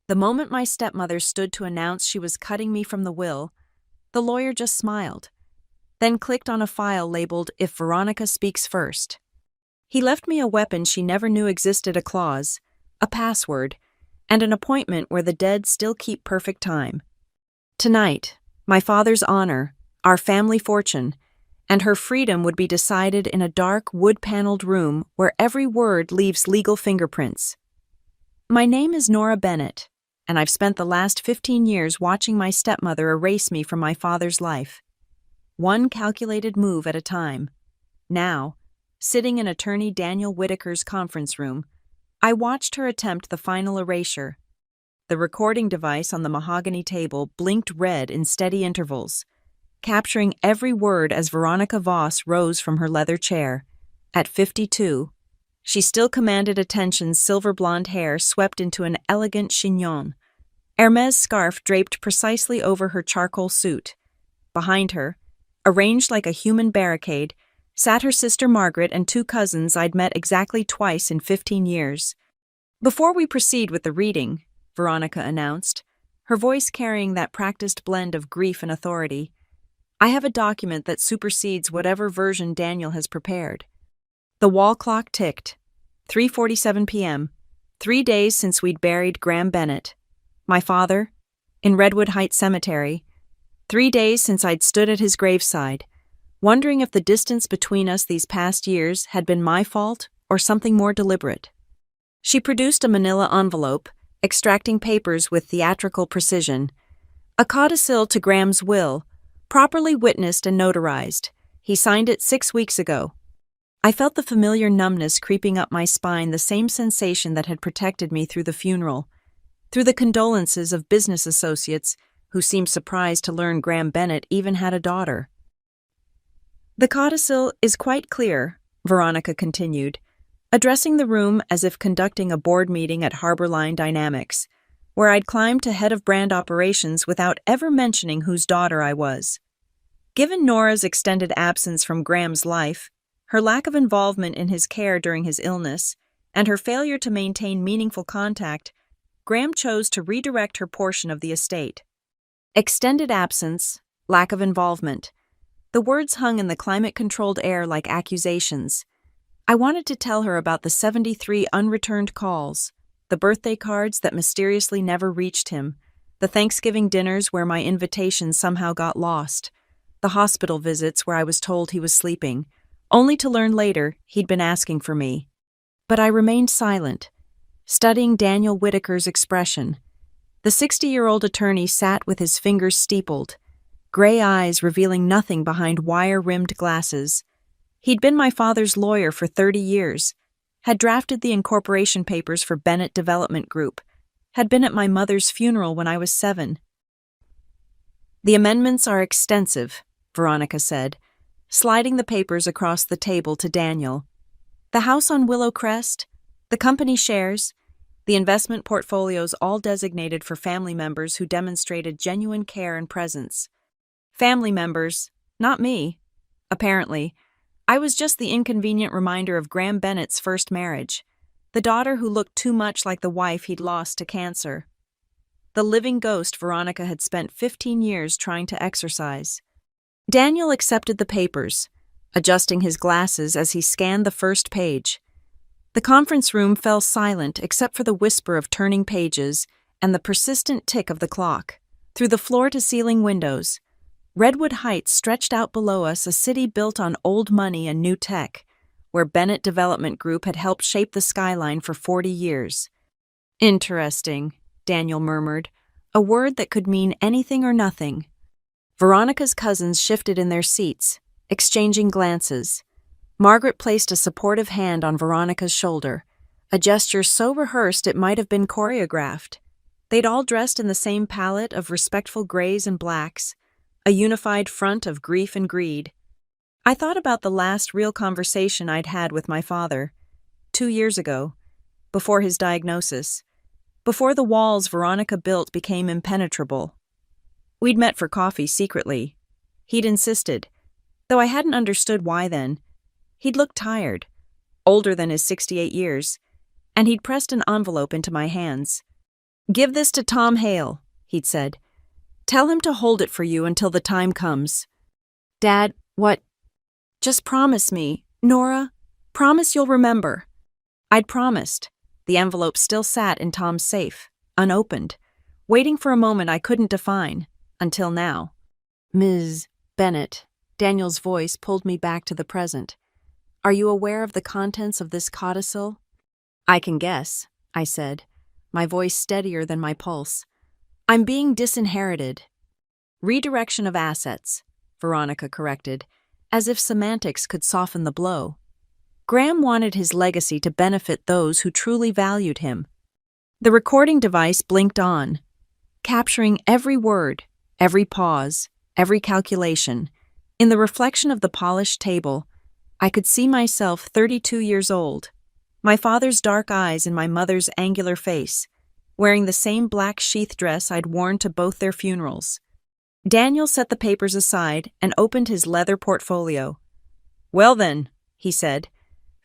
The moment my stepmother stood to announce she was cutting me from the will, the lawyer just smiled, then clicked on a file labeled "If Veronica Speaks First." He left me a weapon she never knew existed, a clause, a password, and an appointment where the dead still keep perfect time. Tonight, my father's honor, our family fortune, and her freedom would be decided in a dark, wood-paneled room where every word leaves legal fingerprints. My name is Nora Bennett, and I've spent the last 15 years watching my stepmother erase me from my father's life, one calculated move at a time. Now, sitting in attorney Daniel Whitaker's conference room, I watched her attempt the final erasure. The recording device on the mahogany table blinked red in steady intervals, capturing every word as Veronica Voss rose from her leather chair. At 52, she still commanded attention's silver blonde hair swept into an elegant chignon, Hermès scarf draped precisely over her charcoal suit. Behind her, arranged like a human barricade, sat her sister Margaret and two cousins I'd met exactly twice in 15 years. "Before we proceed with the reading," Veronica announced, her voice carrying that practiced blend of grief and authority, "I have a document that supersedes whatever version Daniel has prepared." The wall clock ticked. 3:47 p.m., 3 days since we'd buried Graham Bennett, my father, in Redwood Heights Cemetery. 3 days since I'd stood at his graveside, wondering if the distance between us these past years had been my fault or something more deliberate. She produced a manila envelope, extracting papers with theatrical precision. A codicil to Graham's will, properly witnessed and notarized. He signed it 6 weeks ago. I felt the familiar numbness creeping up my spine, the same sensation that had protected me through the funeral, through the condolences of business associates who seemed surprised to learn Graham Bennett even had a daughter. "The codicil is quite clear," Veronica continued, addressing the room as if conducting a board meeting at Harborline Dynamics, where I'd climbed to head of brand operations without ever mentioning whose daughter I was. Given Nora's extended absence from Graham's life, her lack of involvement in his care during his illness, and her failure to maintain meaningful contact, Graham chose to redirect her portion of the estate. Extended absence, lack of involvement. The words hung in the climate-controlled air like accusations. I wanted to tell her about the 73 unreturned calls, the birthday cards that mysteriously never reached him, the Thanksgiving dinners where my invitation somehow got lost, the hospital visits where I was told he was sleeping, only to learn later he'd been asking for me. But I remained silent, studying Daniel Whitaker's expression. The 60-year-old attorney sat with his fingers steepled, gray eyes revealing nothing behind wire-rimmed glasses. He'd been my father's lawyer for 30 years, had drafted the incorporation papers for Bennett Development Group, had been at my mother's funeral when I was 7. "The amendments are extensive," Veronica said, sliding the papers across the table to Daniel. "The house on Willow Crest, the company shares, the investment portfolios all designated for family members who demonstrated genuine care and presence. Family members, not me. Apparently, I was just the inconvenient reminder of Graham Bennett's first marriage, the daughter who looked too much like the wife he'd lost to cancer. The living ghost Veronica had spent 15 years trying to exorcise." Daniel accepted the papers, adjusting his glasses as he scanned the first page. The conference room fell silent except for the whisper of turning pages and the persistent tick of the clock. Through the floor-to-ceiling windows, Redwood Heights stretched out below us, a city built on old money and new tech, where Bennett Development Group had helped shape the skyline for 40 years. "Interesting," Daniel murmured, a word that could mean anything or nothing. Veronica's cousins shifted in their seats, exchanging glances. Margaret placed a supportive hand on Veronica's shoulder, a gesture so rehearsed it might have been choreographed. They'd all dressed in the same palette of respectful grays and blacks, a unified front of grief and greed. I thought about the last real conversation I'd had with my father, 2 years ago, before his diagnosis, before the walls Veronica built became impenetrable. We'd met for coffee secretly. He'd insisted, though I hadn't understood why then. He'd looked tired, older than his 68 years, and he'd pressed an envelope into my hands. Give this to Tom Hale, he'd said. Tell him to hold it for you until the time comes. Dad, what? Just promise me, Nora. Promise you'll remember. I'd promised. The envelope still sat in Tom's safe, unopened, waiting for a moment I couldn't define, until now. Ms. Bennett, Daniel's voice pulled me back to the present. Are you aware of the contents of this codicil? I can guess, I said, my voice steadier than my pulse. I'm being disinherited. Redirection of assets, Veronica corrected, as if semantics could soften the blow. Graham wanted his legacy to benefit those who truly valued him. The recording device blinked on, capturing every word, every pause, every calculation. In the reflection of the polished table, I could see myself 32 years old, my father's dark eyes in my mother's angular face, wearing the same black sheath dress I'd worn to both their funerals. Daniel set the papers aside and opened his leather portfolio. Well then, he said,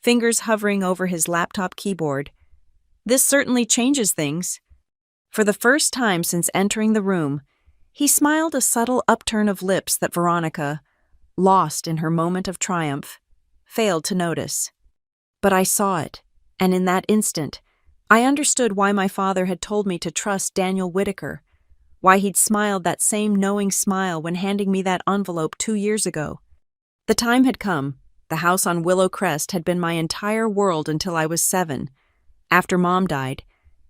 fingers hovering over his laptop keyboard. This certainly changes things. For the first time since entering the room, he smiled a subtle upturn of lips that Veronica, lost in her moment of triumph, failed to notice. But I saw it, and in that instant, I understood why my father had told me to trust Daniel Whitaker, why he'd smiled that same knowing smile when handing me that envelope 2 years ago. The time had come. The house on Willow Crest had been my entire world until I was 7. After Mom died,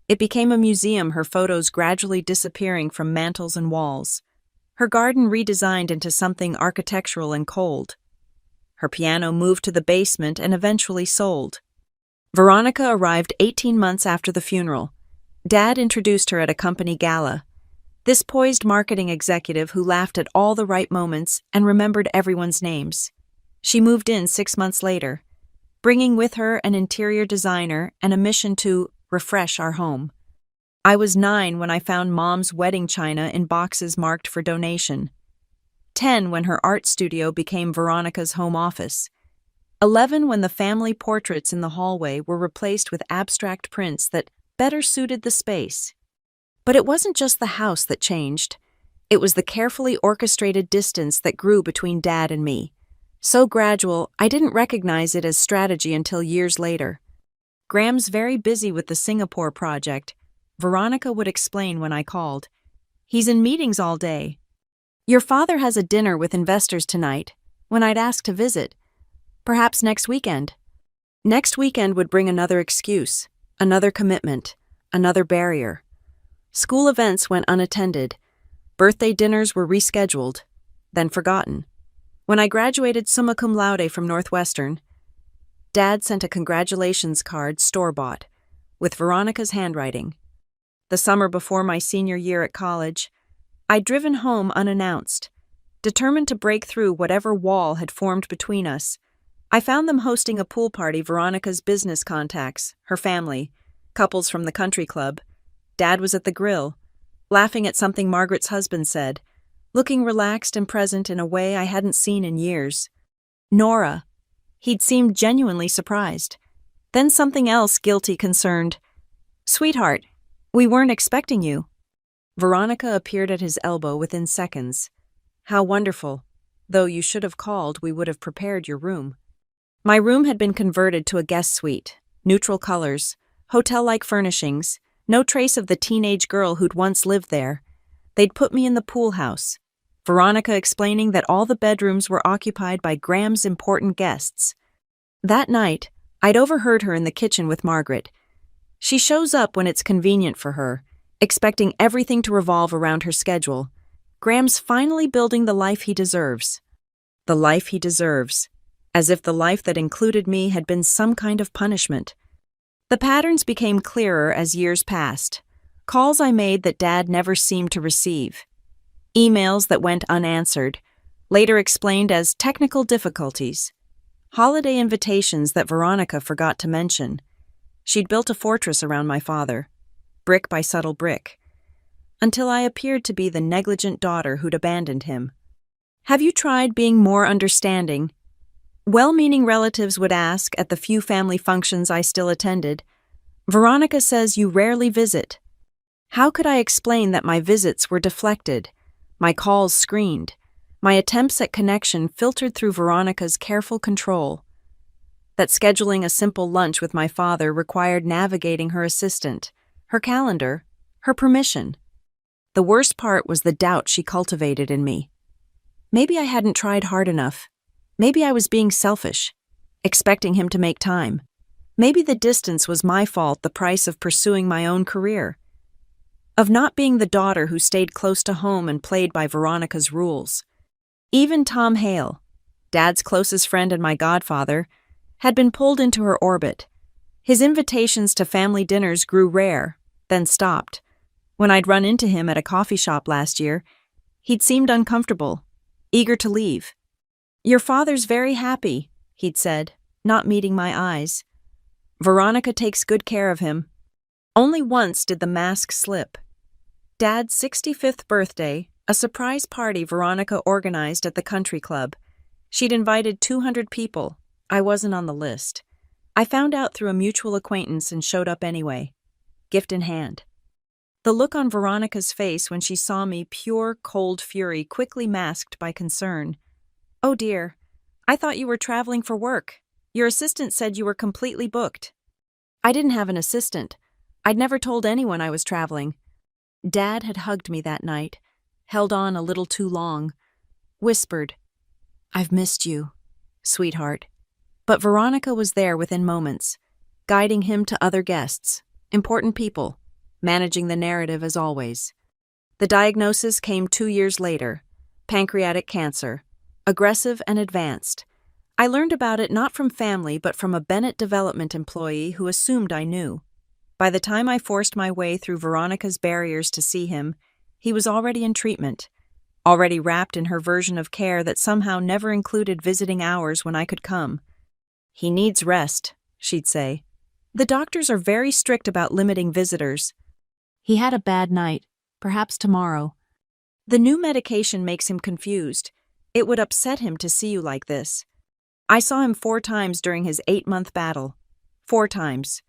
it became a museum, her photos gradually disappearing from mantels and walls, her garden redesigned into something architectural and cold. Her piano moved to the basement and eventually sold. Veronica arrived 18 months after the funeral. Dad introduced her at a company gala. This poised marketing executive who laughed at all the right moments and remembered everyone's names. She moved in 6 months later, bringing with her an interior designer and a mission to refresh our home. I was 9 when I found Mom's wedding china in boxes marked for donation. 10 when her art studio became Veronica's home office. 11 when the family portraits in the hallway were replaced with abstract prints that better suited the space. But it wasn't just the house that changed. It was the carefully orchestrated distance that grew between Dad and me. So gradual, I didn't recognize it as strategy until years later. Graham's very busy with the Singapore project, Veronica would explain when I called. He's in meetings all day. Your father has a dinner with investors tonight, when I'd ask to visit. Perhaps next weekend. Next weekend would bring another excuse, another commitment, another barrier. School events went unattended. Birthday dinners were rescheduled, then forgotten. When I graduated summa cum laude from Northwestern, Dad sent a congratulations card store-bought, with Veronica's handwriting. The summer before my senior year at college, I'd driven home unannounced, determined to break through whatever wall had formed between us. I found them hosting a pool party, Veronica's business contacts, her family, couples from the country club. Dad was at the grill, laughing at something Margaret's husband said, looking relaxed and present in a way I hadn't seen in years. Nora. He'd seemed genuinely surprised. Then something else guilty concerned. Sweetheart, we weren't expecting you. Veronica appeared at his elbow within seconds. How wonderful. Though you should have called, we would have prepared your room. My room had been converted to a guest suite. Neutral colors, hotel-like furnishings, no trace of the teenage girl who'd once lived there. They'd put me in the pool house. Veronica explaining that all the bedrooms were occupied by Graham's important guests. That night, I'd overheard her in the kitchen with Margaret. She shows up when it's convenient for her, expecting everything to revolve around her schedule. Graham's finally building the life he deserves. The life he deserves, as if the life that included me had been some kind of punishment. The patterns became clearer as years passed. Calls I made that Dad never seemed to receive. Emails that went unanswered, later explained as technical difficulties. Holiday invitations that Veronica forgot to mention. She'd built a fortress around my father, brick by subtle brick, until I appeared to be the negligent daughter who'd abandoned him. Have you tried being more understanding? Well-meaning relatives would ask at the few family functions I still attended. Veronica says you rarely visit. How could I explain that my visits were deflected, my calls screened, my attempts at connection filtered through Veronica's careful control? That scheduling a simple lunch with my father required navigating her assistant, her calendar, her permission. The worst part was the doubt she cultivated in me. Maybe I hadn't tried hard enough. Maybe I was being selfish, expecting him to make time. Maybe the distance was my fault, the price of pursuing my own career, of not being the daughter who stayed close to home and played by Veronica's rules. Even Tom Hale, Dad's closest friend and my godfather, had been pulled into her orbit. His invitations to family dinners grew rare, then stopped. When I'd run into him at a coffee shop last year, he'd seemed uncomfortable, eager to leave. "Your father's very happy," he'd said, not meeting my eyes. "Veronica takes good care of him." Only once did the mask slip. Dad's 65th birthday, a surprise party Veronica organized at the country club. She'd invited 200 people. I wasn't on the list. I found out through a mutual acquaintance and showed up anyway, gift in hand. The look on Veronica's face when she saw me, pure, cold fury, quickly masked by concern. "Oh dear, I thought you were traveling for work. Your assistant said you were completely booked." I didn't have an assistant. I'd never told anyone I was traveling. Dad had hugged me that night, held on a little too long, whispered, "I've missed you, sweetheart." But Veronica was there within moments, guiding him to other guests, important people, managing the narrative as always. The diagnosis came 2 years later, pancreatic cancer, aggressive and advanced. I learned about it not from family but from a Bennett development employee who assumed I knew. By the time I forced my way through Veronica's barriers to see him, he was already in treatment, already wrapped in her version of care that somehow never included visiting hours when I could come. "He needs rest," she'd say. "The doctors are very strict about limiting visitors. He had a bad night, perhaps tomorrow. The new medication makes him confused. It would upset him to see you like this." I saw him 4 times during his 8-month battle. 4 times.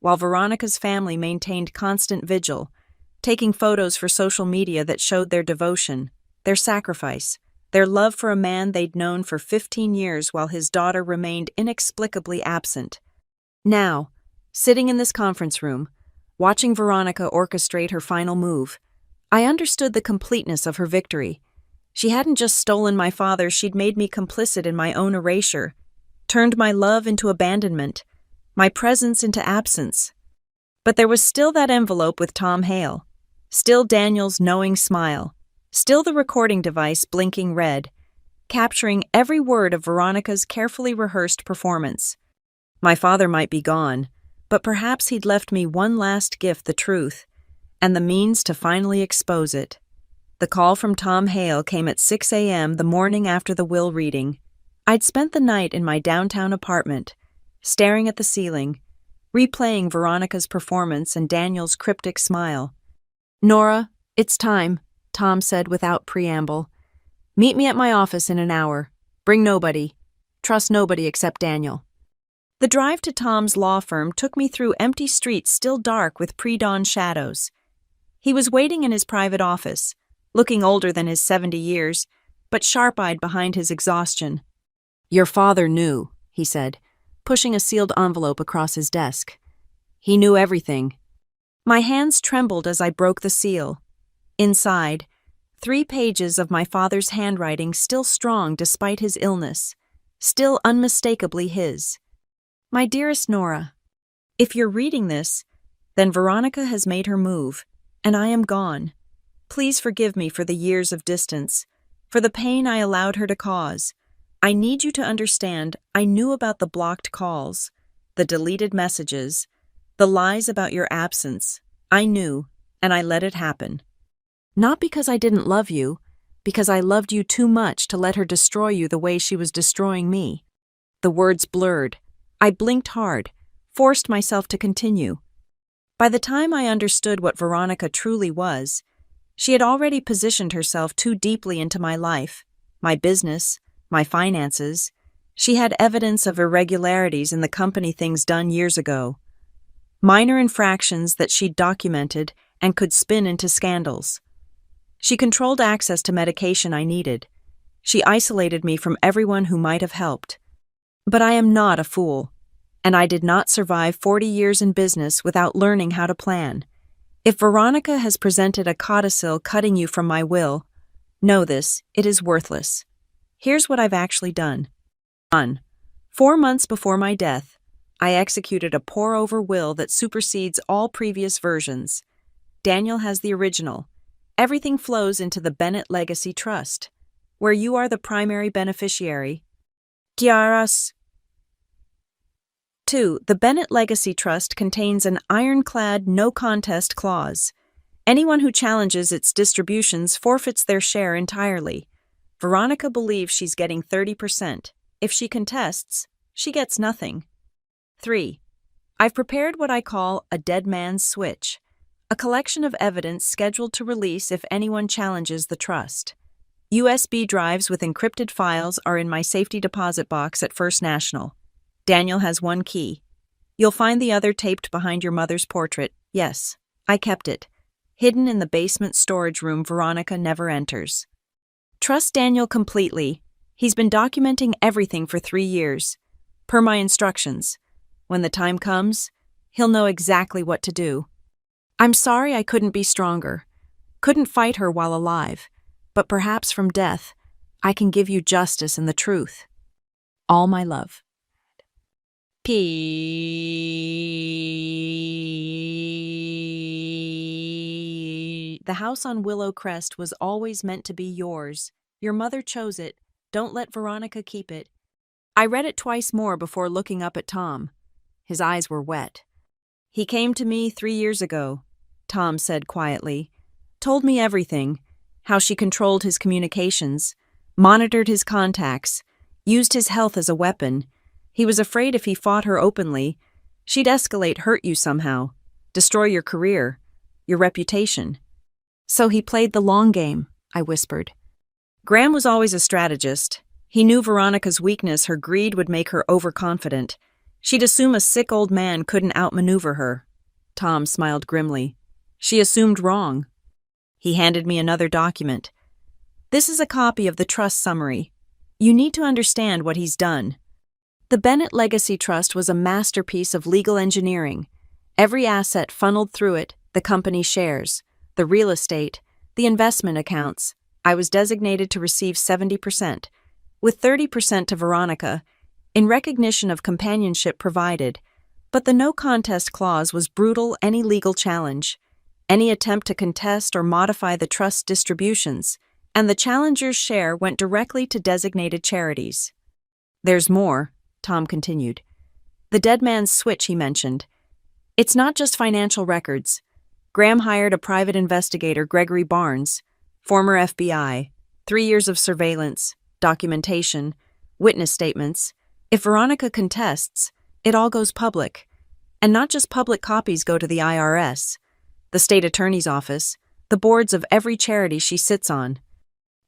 While Veronica's family maintained constant vigil, taking photos for social media that showed their devotion, their sacrifice, their love for a man they'd known for 15 years while his daughter remained inexplicably absent. Now, sitting in this conference room, watching Veronica orchestrate her final move, I understood the completeness of her victory. She hadn't just stolen my father, she'd made me complicit in my own erasure, turned my love into abandonment, my presence into absence. But there was still that envelope with Tom Hale, still Daniel's knowing smile, still the recording device blinking red, capturing every word of Veronica's carefully rehearsed performance. My father might be gone, but perhaps he'd left me one last gift, the truth, and the means to finally expose it. The call from Tom Hale came at 6 a.m. the morning after the will reading. I'd spent the night in my downtown apartment, staring at the ceiling, replaying Veronica's performance and Daniel's cryptic smile. "Nora, it's time," Tom said without preamble. "Meet me at my office in an hour. Bring nobody. Trust nobody except Daniel." The drive to Tom's law firm took me through empty streets still dark with pre-dawn shadows. He was waiting in his private office, looking older than his 70 years, but sharp-eyed behind his exhaustion. "Your father knew," he said, pushing a sealed envelope across his desk. "He knew everything." My hands trembled as I broke the seal. Inside, 3 pages of my father's handwriting still strong despite his illness, still unmistakably his. "My dearest Nora, if you're reading this, then Veronica has made her move, and I am gone. Please forgive me for the years of distance, for the pain I allowed her to cause. I need you to understand I knew about the blocked calls, the deleted messages, the lies about your absence. I knew, and I let it happen. Not because I didn't love you, because I loved you too much to let her destroy you the way she was destroying me." The words blurred. I blinked hard, forced myself to continue. By the time I understood what Veronica truly was, she had already positioned herself too deeply into my life, my business, my finances. She had evidence of irregularities in the company things done years ago. Minor infractions that she'd documented and could spin into scandals. She controlled access to medication I needed. She isolated me from everyone who might have helped. But I am not a fool, and I did not survive 40 years in business without learning how to plan. If Veronica has presented a codicil cutting you from my will, know this, it is worthless. Here's what I've actually done. 1. 4 months before my death, I executed a pour-over will that supersedes all previous versions. Daniel has the original. Everything flows into the Bennett Legacy Trust, where you are the primary beneficiary. Kiaras. 2. The Bennett Legacy Trust contains an ironclad no-contest clause. Anyone who challenges its distributions forfeits their share entirely. Veronica believes she's getting 30%. If she contests, she gets nothing. 3. I've prepared what I call a dead man's switch, a collection of evidence scheduled to release if anyone challenges the trust. USB drives with encrypted files are in my safety deposit box at First National. Daniel has one key. You'll find the other taped behind your mother's portrait. Yes, I kept it, hidden in the basement storage room Veronica never enters. Trust Daniel completely. He's been documenting everything for 3 years. Per my instructions. When the time comes, he'll know exactly what to do. I'm sorry I couldn't be stronger. Couldn't fight her while alive. But perhaps from death, I can give you justice and the truth. All my love. P. The house on Willow Crest was always meant to be yours. Your mother chose it. Don't let Veronica keep it. I read it twice more before looking up at Tom. His eyes were wet. He came to me 3 years ago, Tom said quietly. Told me everything. How she controlled his communications, monitored his contacts, used his health as a weapon. He was afraid if he fought her openly, she'd escalate, hurt you somehow, destroy your career, your reputation. So he played the long game, I whispered. Graham was always a strategist. He knew Veronica's weakness, her greed would make her overconfident. She'd assume a sick old man couldn't outmaneuver her. Tom smiled grimly. She assumed wrong. He handed me another document. This is a copy of the trust summary. You need to understand what he's done. The Bennett Legacy Trust was a masterpiece of legal engineering. Every asset funneled through it, the company shares, the real estate, the investment accounts. I was designated to receive 70%, with 30% to Veronica, in recognition of companionship provided. But the no-contest clause was brutal. Any legal challenge, any attempt to contest or modify the trust's distributions, and the challenger's share went directly to designated charities. There's more, Tom continued. The dead man's switch he mentioned. It's not just financial records. Graham hired a private investigator, Gregory Barnes, former FBI, 3 years of surveillance, documentation, witness statements. If Veronica contests, it all goes public. And not just public copies go to the IRS, the state attorney's office, the boards of every charity she sits on.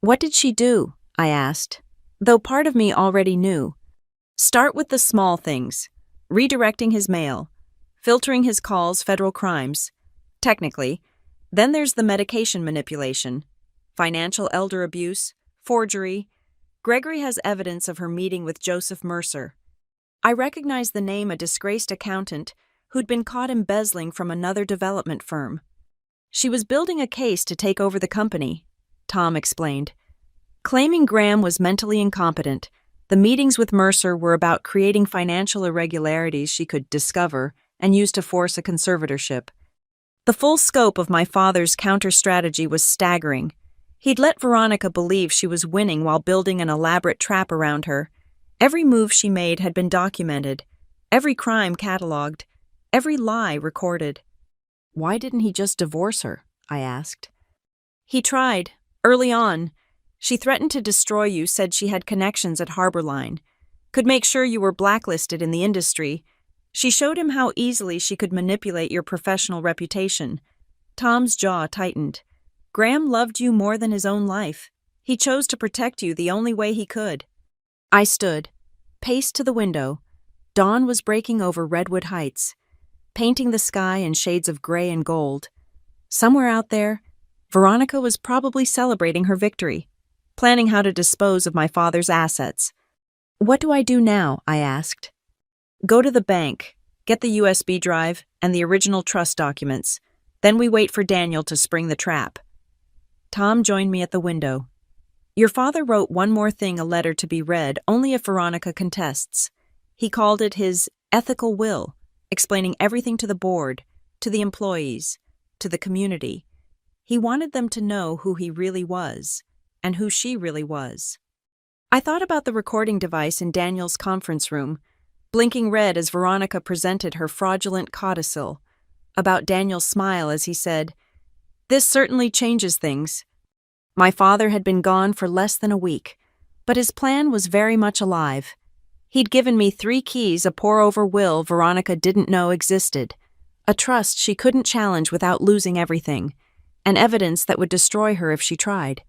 What did she do? I asked, though part of me already knew. Start with the small things. Redirecting his mail, filtering his calls, federal crimes. Technically. Then there's the medication manipulation, financial elder abuse, forgery. Gregory has evidence of her meeting with Joseph Mercer. I recognize the name, a disgraced accountant who'd been caught embezzling from another development firm. She was building a case to take over the company, Tom explained. Claiming Graham was mentally incompetent, the meetings with Mercer were about creating financial irregularities she could discover and use to force a conservatorship. The full scope of my father's counter-strategy was staggering. He'd let Veronica believe she was winning while building an elaborate trap around her. Every move she made had been documented, every crime catalogued, every lie recorded. Why didn't he just divorce her? I asked. He tried, early on. She threatened to destroy you, said she had connections at Harborline, could make sure you were blacklisted in the industry. She showed him how easily she could manipulate your professional reputation. Tom's jaw tightened. Graham loved you more than his own life. He chose to protect you the only way he could. I stood, paced to the window. Dawn was breaking over Redwood Heights, painting the sky in shades of gray and gold. Somewhere out there, Veronica was probably celebrating her victory, planning how to dispose of my father's assets. "What do I do now?" I asked. "Go to the bank, get the USB drive and the original trust documents. Then we wait for Daniel to spring the trap." Tom joined me at the window. "Your father wrote one more thing, a letter to be read only if Veronica contests. He called it his ethical will, explaining everything to the board, to the employees, to the community. He wanted them to know who he really was, and who she really was." I thought about the recording device in Daniel's conference room, blinking red as Veronica presented her fraudulent codicil, about Daniel's smile as he said, "This certainly changes things." My father had been gone for less than a week, but his plan was very much alive. He'd given me 3 keys, a pour-over will Veronica didn't know existed, a trust she couldn't challenge without losing everything, and evidence that would destroy her if she tried.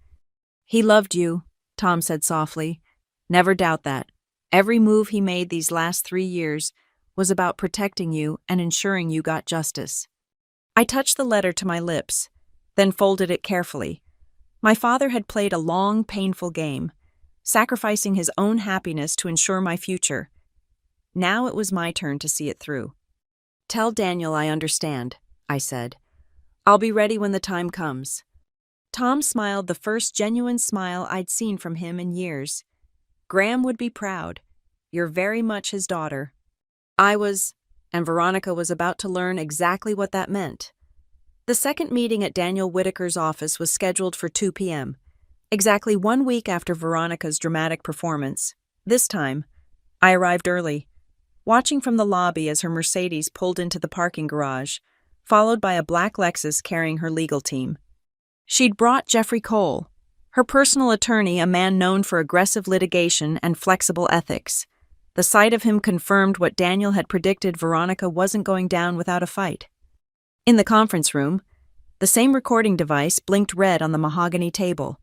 "He loved you," Tom said softly. "Never doubt that. Every move he made these last 3 years was about protecting you and ensuring you got justice." I touched the letter to my lips, then folded it carefully. My father had played a long, painful game, sacrificing his own happiness to ensure my future. Now it was my turn to see it through. "Tell Daniel I understand," I said. "I'll be ready when the time comes." Tom smiled, the first genuine smile I'd seen from him in years. "Graham would be proud. You're very much his daughter." I was, and Veronica was about to learn exactly what that meant. The second meeting at Daniel Whitaker's office was scheduled for 2 p.m., exactly 1 week after Veronica's dramatic performance. This time, I arrived early, watching from the lobby as her Mercedes pulled into the parking garage, followed by a black Lexus carrying her legal team. She'd brought Jeffrey Cole, her personal attorney, a man known for aggressive litigation and flexible ethics. The sight of him confirmed what Daniel had predicted: Veronica wasn't going down without a fight. In the conference room, the same recording device blinked red on the mahogany table.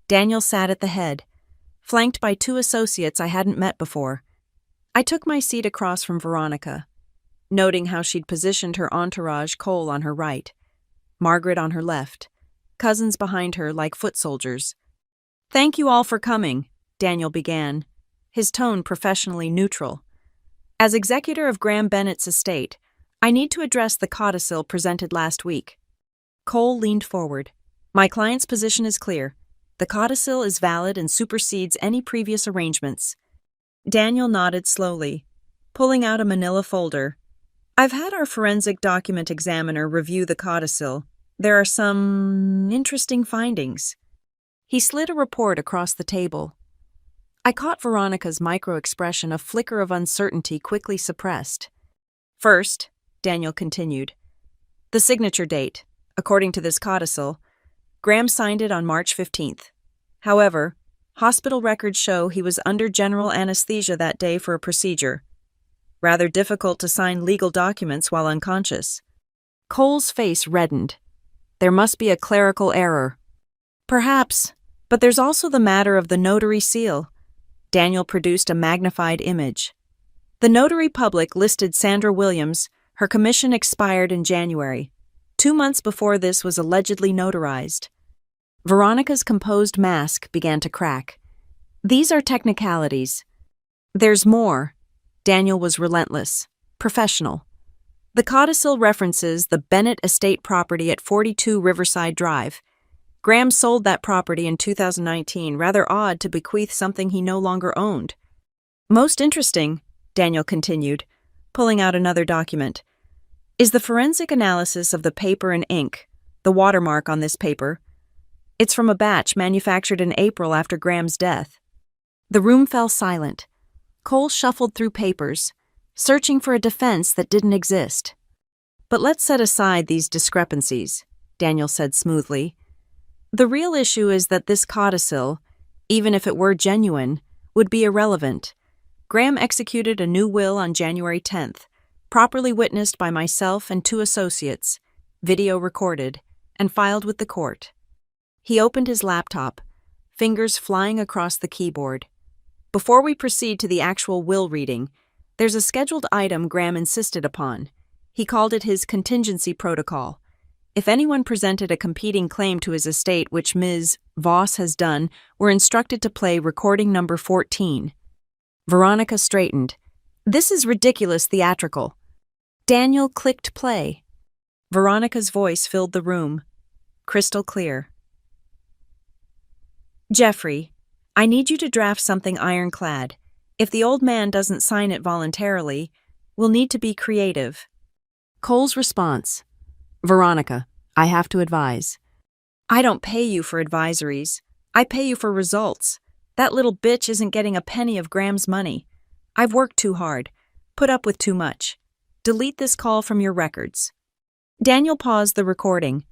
Daniel sat at the head, flanked by 2 associates I hadn't met before. I took my seat across from Veronica, noting how she'd positioned her entourage: Cole on her right, Margaret on her left, cousins behind her like foot soldiers. "Thank you all for coming," Daniel began, his tone professionally neutral. "As executor of Graham Bennett's estate, I need to address the codicil presented last week." Cole leaned forward. "My client's position is clear. The codicil is valid and supersedes any previous arrangements." Daniel nodded slowly, pulling out a manila folder. "I've had our forensic document examiner review the codicil. There are some interesting findings." He slid a report across the table. I caught Veronica's micro-expression, a flicker of uncertainty quickly suppressed. "First," Daniel continued, "the signature date. According to this codicil, Graham signed it on March 15th. However, hospital records show he was under general anesthesia that day for a procedure. Rather difficult to sign legal documents while unconscious." Cole's face reddened. "There must be a clerical error." "Perhaps, but there's also the matter of the notary seal." Daniel produced a magnified image. "The notary public listed Sandra Williams. Her commission expired in January, 2 months before this was allegedly notarized." Veronica's composed mask began to crack. "These are technicalities. There's more." Daniel was relentless, professional. "The codicil references the Bennett estate property at 42 Riverside Drive. Graham sold that property in 2019, rather odd to bequeath something he no longer owned." "Most interesting," Daniel continued, pulling out another document, "is the forensic analysis of the paper and ink, the watermark on this paper. It's from a batch manufactured in April after Graham's death." The room fell silent. Cole shuffled through papers, searching for a defense that didn't exist. "But let's set aside these discrepancies," Daniel said smoothly. "The real issue is that this codicil, even if it were genuine, would be irrelevant. Graham executed a new will on January 10th, properly witnessed by myself and 2 associates, video recorded, and filed with the court." He opened his laptop, fingers flying across the keyboard. "Before we proceed to the actual will reading, there's a scheduled item Graham insisted upon. He called it his contingency protocol. If anyone presented a competing claim to his estate, which Ms. Voss has done, we're instructed to play recording number 14. Veronica straightened. This is ridiculous theatrical. Daniel clicked play. Veronica's voice filled the room, crystal clear. Jeffrey, I need you to draft something ironclad. If the old man doesn't sign it voluntarily, we'll need to be creative. Cole's response. Veronica, I have to advise. I don't pay you for advisories. I pay you for results. That little bitch isn't getting a penny of Graham's money. I've worked too hard, put up with too much. Delete this call from your records. Daniel paused the recording.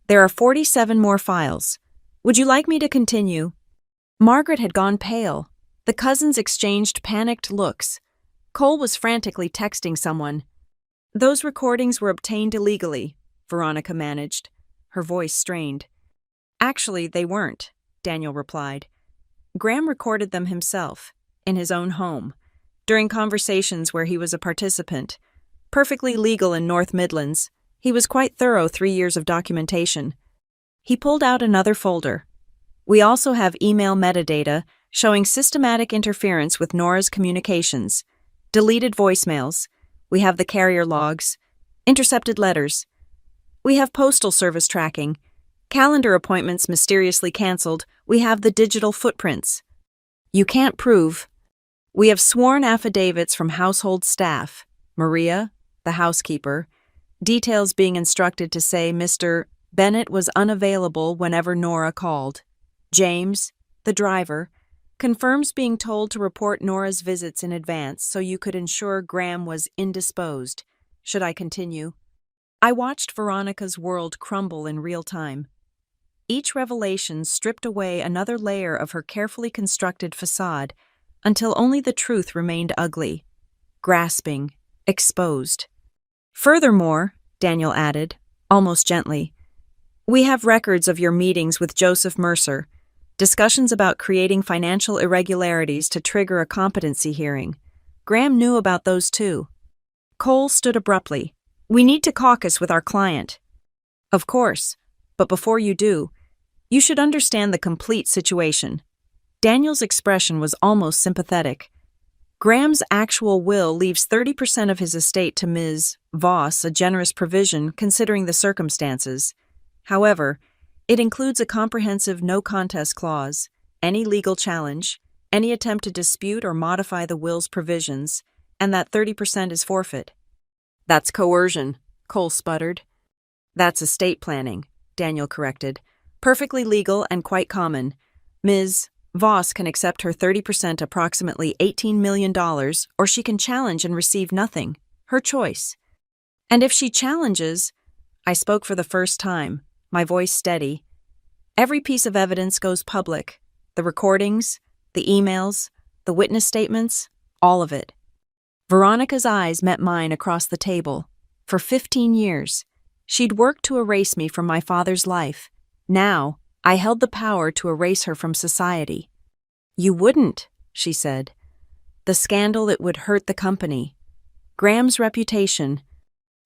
There are 47 more files. Would you like me to continue? Margaret had gone pale. The cousins exchanged panicked looks. Cole was frantically texting someone. Those recordings were obtained illegally, Veronica managed, her voice strained. Actually, they weren't, Daniel replied. Graham recorded them himself, in his own home, during conversations where he was a participant. Perfectly legal in North Midlands. He was quite thorough 3 years of documentation. He pulled out another folder. We also have email metadata showing systematic interference with Nora's communications, deleted voicemails. We have the carrier logs, intercepted letters. We have postal service tracking, calendar appointments mysteriously canceled. We have the digital footprints. You can't prove. We have sworn affidavits from household staff, Maria, the housekeeper, details being instructed to say Mr. Bennett was unavailable whenever Nora called. James, the driver, confirms being told to report Nora's visits in advance so you could ensure Graham was indisposed. Should I continue? I watched Veronica's world crumble in real time. Each revelation stripped away another layer of her carefully constructed facade until only the truth remained ugly, grasping, exposed. Furthermore, Daniel added, almost gently, we have records of your meetings with Joseph Mercer, discussions about creating financial irregularities to trigger a competency hearing. Graham knew about those too. Cole stood abruptly. We need to caucus with our client. Of course, but before you do, you should understand the complete situation. Daniel's expression was almost sympathetic. Graham's actual will leaves 30% of his estate to Ms. Voss, a generous provision considering the circumstances. However, it includes a comprehensive no-contest clause, any legal challenge, any attempt to dispute or modify the will's provisions, and that 30% is forfeit. That's coercion, Cole sputtered. That's estate planning, Daniel corrected. Perfectly legal and quite common. Ms. Voss can accept her 30%, approximately $18 million, or she can challenge and receive nothing. Her choice. And if she challenges, I spoke for the first time, my voice steady. Every piece of evidence goes public. The recordings, the emails, the witness statements, all of it. Veronica's eyes met mine across the table. For 15 years, she'd worked to erase me from my father's life. Now, I held the power to erase her from society. You wouldn't, she said. The scandal, it would hurt the company. Graham's reputation.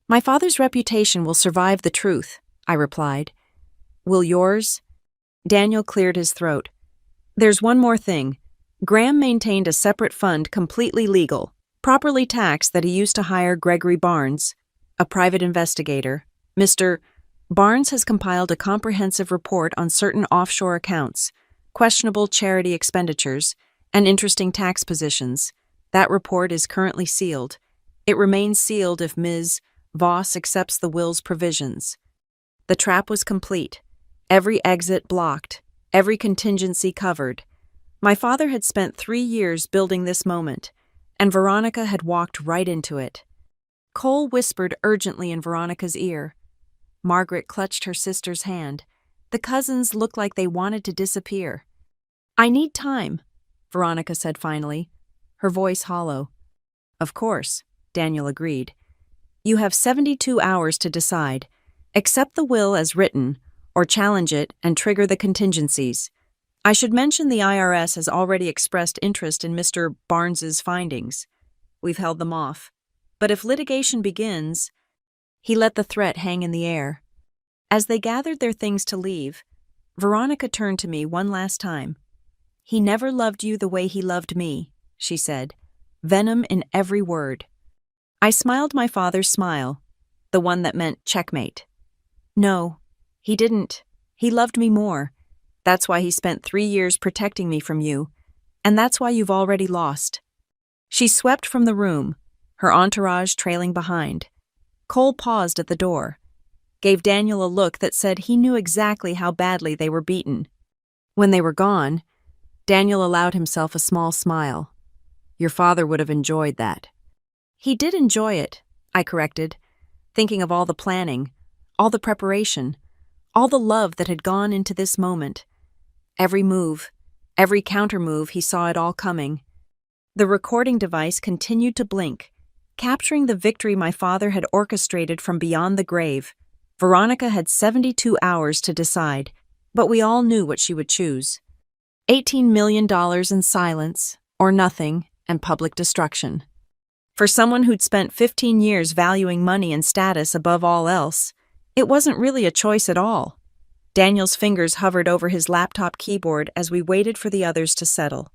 My father's reputation will survive the truth, I replied. Will yours? Daniel cleared his throat. There's one more thing. Graham maintained a separate fund, completely legal, properly taxed, that he used to hire Gregory Barnes, a private investigator. Mr. Barnes has compiled a comprehensive report on certain offshore accounts, questionable charity expenditures, and interesting tax positions. That report is currently sealed. It remains sealed if Ms. Voss accepts the will's provisions. The trap was complete. Every exit blocked. Every contingency covered. My father had spent 3 years building this moment, and Veronica had walked right into it. Cole whispered urgently in Veronica's ear. Margaret clutched her sister's hand. The cousins looked like they wanted to disappear. I need time, Veronica said finally, her voice hollow. Of course, Daniel agreed. You have 72 hours to decide. Accept the will as written, or challenge it and trigger the contingencies. I should mention the IRS has already expressed interest in Mr. Barnes's findings. We've held them off. But if litigation begins... He let the threat hang in the air. As they gathered their things to leave, Veronica turned to me one last time. "He never loved you the way he loved me," she said, venom in every word. I smiled my father's smile, the one that meant checkmate. "No, he didn't. He loved me more. That's why he spent 3 years protecting me from you, and that's why you've already lost." She swept from the room, her entourage trailing behind. Cole paused at the door, gave Daniel a look that said he knew exactly how badly they were beaten. When they were gone, Daniel allowed himself a small smile. "Your father would have enjoyed that." "He did enjoy it," I corrected, thinking of all the planning, all the preparation, all the love that had gone into this moment. Every move, every counter-move, he saw it all coming. The recording device continued to blink, capturing the victory my father had orchestrated from beyond the grave. Veronica had 72 hours to decide, but we all knew what she would choose. $18 million in silence, or nothing, and public destruction. For someone who'd spent 15 years valuing money and status above all else, it wasn't really a choice at all. Daniel's fingers hovered over his laptop keyboard as we waited for the others to settle.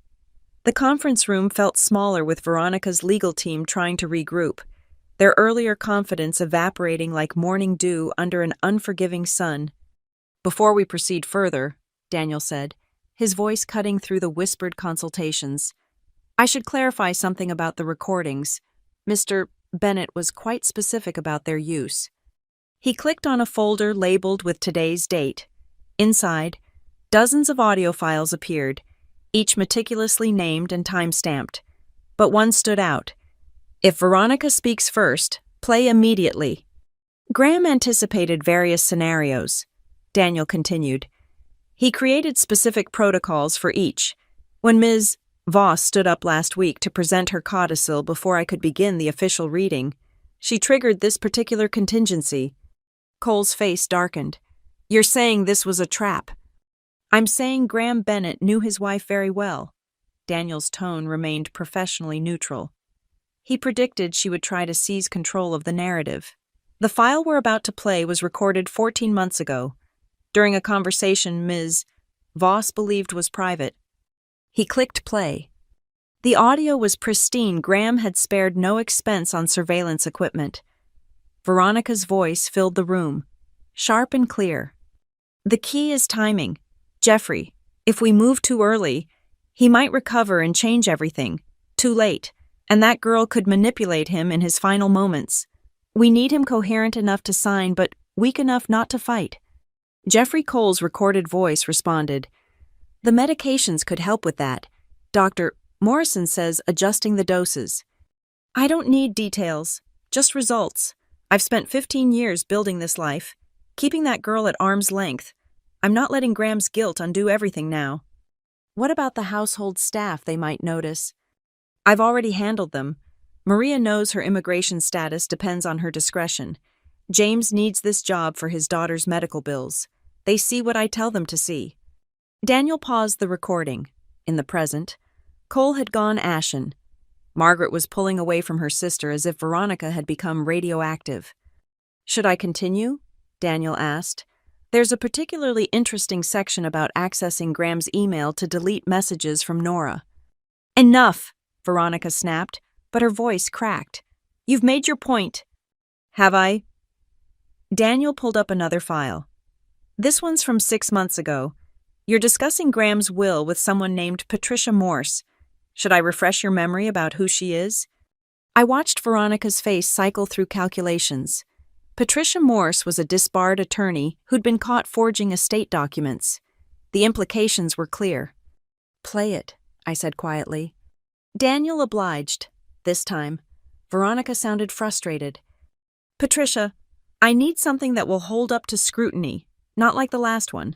The conference room felt smaller with Veronica's legal team trying to regroup, their earlier confidence evaporating like morning dew under an unforgiving sun. "Before we proceed further," Daniel said, his voice cutting through the whispered consultations, "I should clarify something about the recordings. Mr. Bennett was quite specific about their use." He clicked on a folder labeled with today's date. Inside, dozens of audio files appeared, each meticulously named and time-stamped. But one stood out. "If Veronica speaks first, play immediately." Graham anticipated various scenarios, Daniel continued. He created specific protocols for each. When Ms. Voss stood up last week to present her codicil before I could begin the official reading, she triggered this particular contingency. Cole's face darkened. "You're saying this was a trap?" "I'm saying Graham Bennett knew his wife very well." Daniel's tone remained professionally neutral. He predicted she would try to seize control of the narrative. "The file we're about to play was recorded 14 months ago, during a conversation Ms. Voss believed was private." He clicked play. The audio was pristine. Graham had spared no expense on surveillance equipment. Veronica's voice filled the room, sharp and clear. "The key is timing. Jeffrey, if we move too early, he might recover and change everything. Too late, and that girl could manipulate him in his final moments. We need him coherent enough to sign, but weak enough not to fight." Jeffrey Cole's recorded voice responded, "The medications could help with that. Dr. Morrison says adjusting the doses. I don't need details, just results. I've spent 15 years building this life, keeping that girl at arm's length. I'm not letting Graham's guilt undo everything now." "What about the household staff they might notice?" "I've already handled them. Maria knows her immigration status depends on her discretion. James needs this job for his daughter's medical bills. They see what I tell them to see." Daniel paused the recording. In the present, Cole had gone ashen. Margaret was pulling away from her sister as if Veronica had become radioactive. "Should I continue?" Daniel asked. "There's a particularly interesting section about accessing Graham's email to delete messages from Nora." "Enough!" Veronica snapped, but her voice cracked. "You've made your point." "Have I?" Daniel pulled up another file. "This one's from 6 months ago. You're discussing Graham's will with someone named Patricia Morse. Should I refresh your memory about who she is?" I watched Veronica's face cycle through calculations. Patricia Morse was a disbarred attorney who'd been caught forging estate documents. The implications were clear. "Play it," I said quietly. Daniel obliged. This time, Veronica sounded frustrated. "Patricia, I need something that will hold up to scrutiny, not like the last one.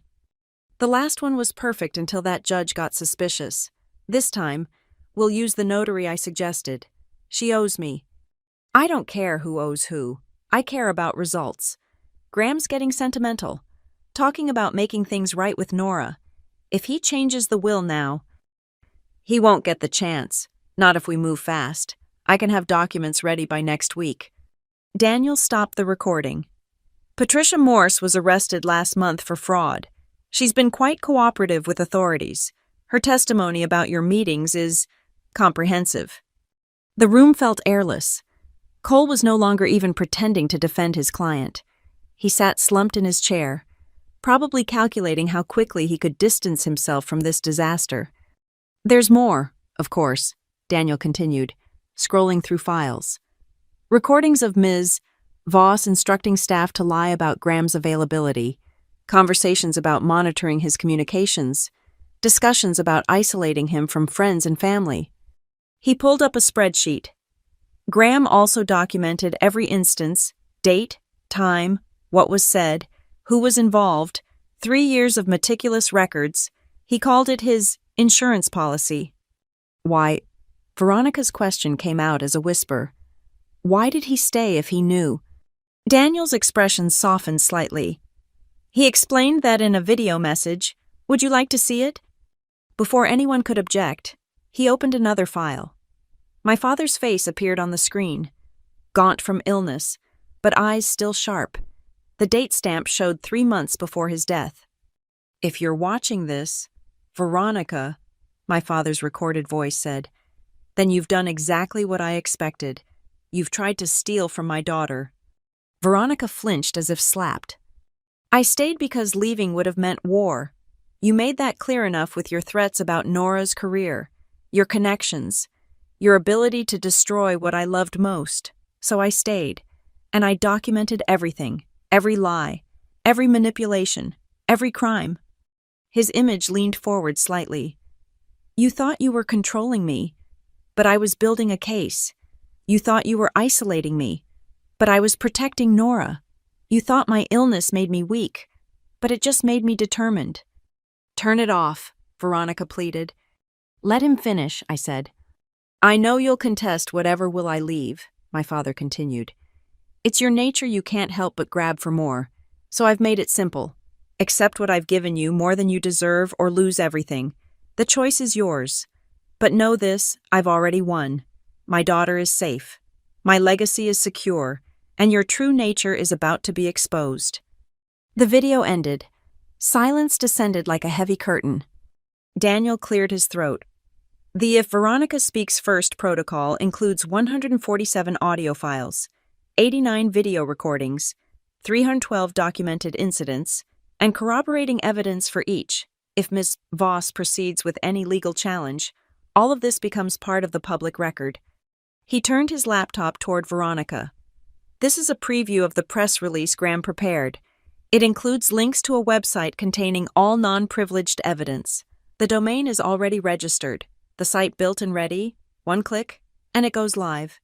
The last one was perfect until that judge got suspicious. This time, we'll use the notary I suggested. She owes me. I don't care who owes who. I care about results. Graham's getting sentimental, talking about making things right with Nora. If he changes the will now, he won't get the chance, not if we move fast. I can have documents ready by next week." Daniel stopped the recording. Patricia Morse was arrested last month for fraud. She's been quite cooperative with authorities. Her testimony about your meetings is comprehensive. The room felt airless. Cole was no longer even pretending to defend his client. He sat slumped in his chair, probably calculating how quickly he could distance himself from this disaster. There's more, of course, Daniel continued, scrolling through files. Recordings of Ms. Voss instructing staff to lie about Graham's availability, conversations about monitoring his communications, discussions about isolating him from friends and family. He pulled up a spreadsheet. Graham also documented every instance, date, time, what was said, who was involved, 3 years of meticulous records. He called it his insurance policy. Why? Veronica's question came out as a whisper. Why did he stay if he knew? Daniel's expression softened slightly. He explained that in a video message. Would you like to see it? Before anyone could object, he opened another file. My father's face appeared on the screen, gaunt from illness, but eyes still sharp. The date stamp showed 3 months before his death. If you're watching this, Veronica, my father's recorded voice said, then you've done exactly what I expected. You've tried to steal from my daughter. Veronica flinched as if slapped. I stayed because leaving would have meant war. You made that clear enough with your threats about Nora's career, your connections, your ability to destroy what I loved most. So I stayed, and I documented everything, every lie, every manipulation, every crime. His image leaned forward slightly. You thought you were controlling me, but I was building a case. You thought you were isolating me, but I was protecting Nora. You thought my illness made me weak, but it just made me determined. Turn it off, Veronica pleaded. Let him finish, I said. I know you'll contest whatever will I leave, my father continued. It's your nature you can't help but grab for more, so I've made it simple. Accept what I've given you more than you deserve or lose everything. The choice is yours. But know this, I've already won. My daughter is safe. My legacy is secure, and your true nature is about to be exposed. The video ended. Silence descended like a heavy curtain. Daniel cleared his throat. The If Veronica Speaks First protocol includes 147 audio files, 89 video recordings, 312 documented incidents, and corroborating evidence for each. If Ms. Voss proceeds with any legal challenge, all of this becomes part of the public record. He turned his laptop toward Veronica. This is a preview of the press release Graham prepared. It includes links to a website containing all non-privileged evidence. The domain is already registered. The site built and ready, 1 click, and it goes live.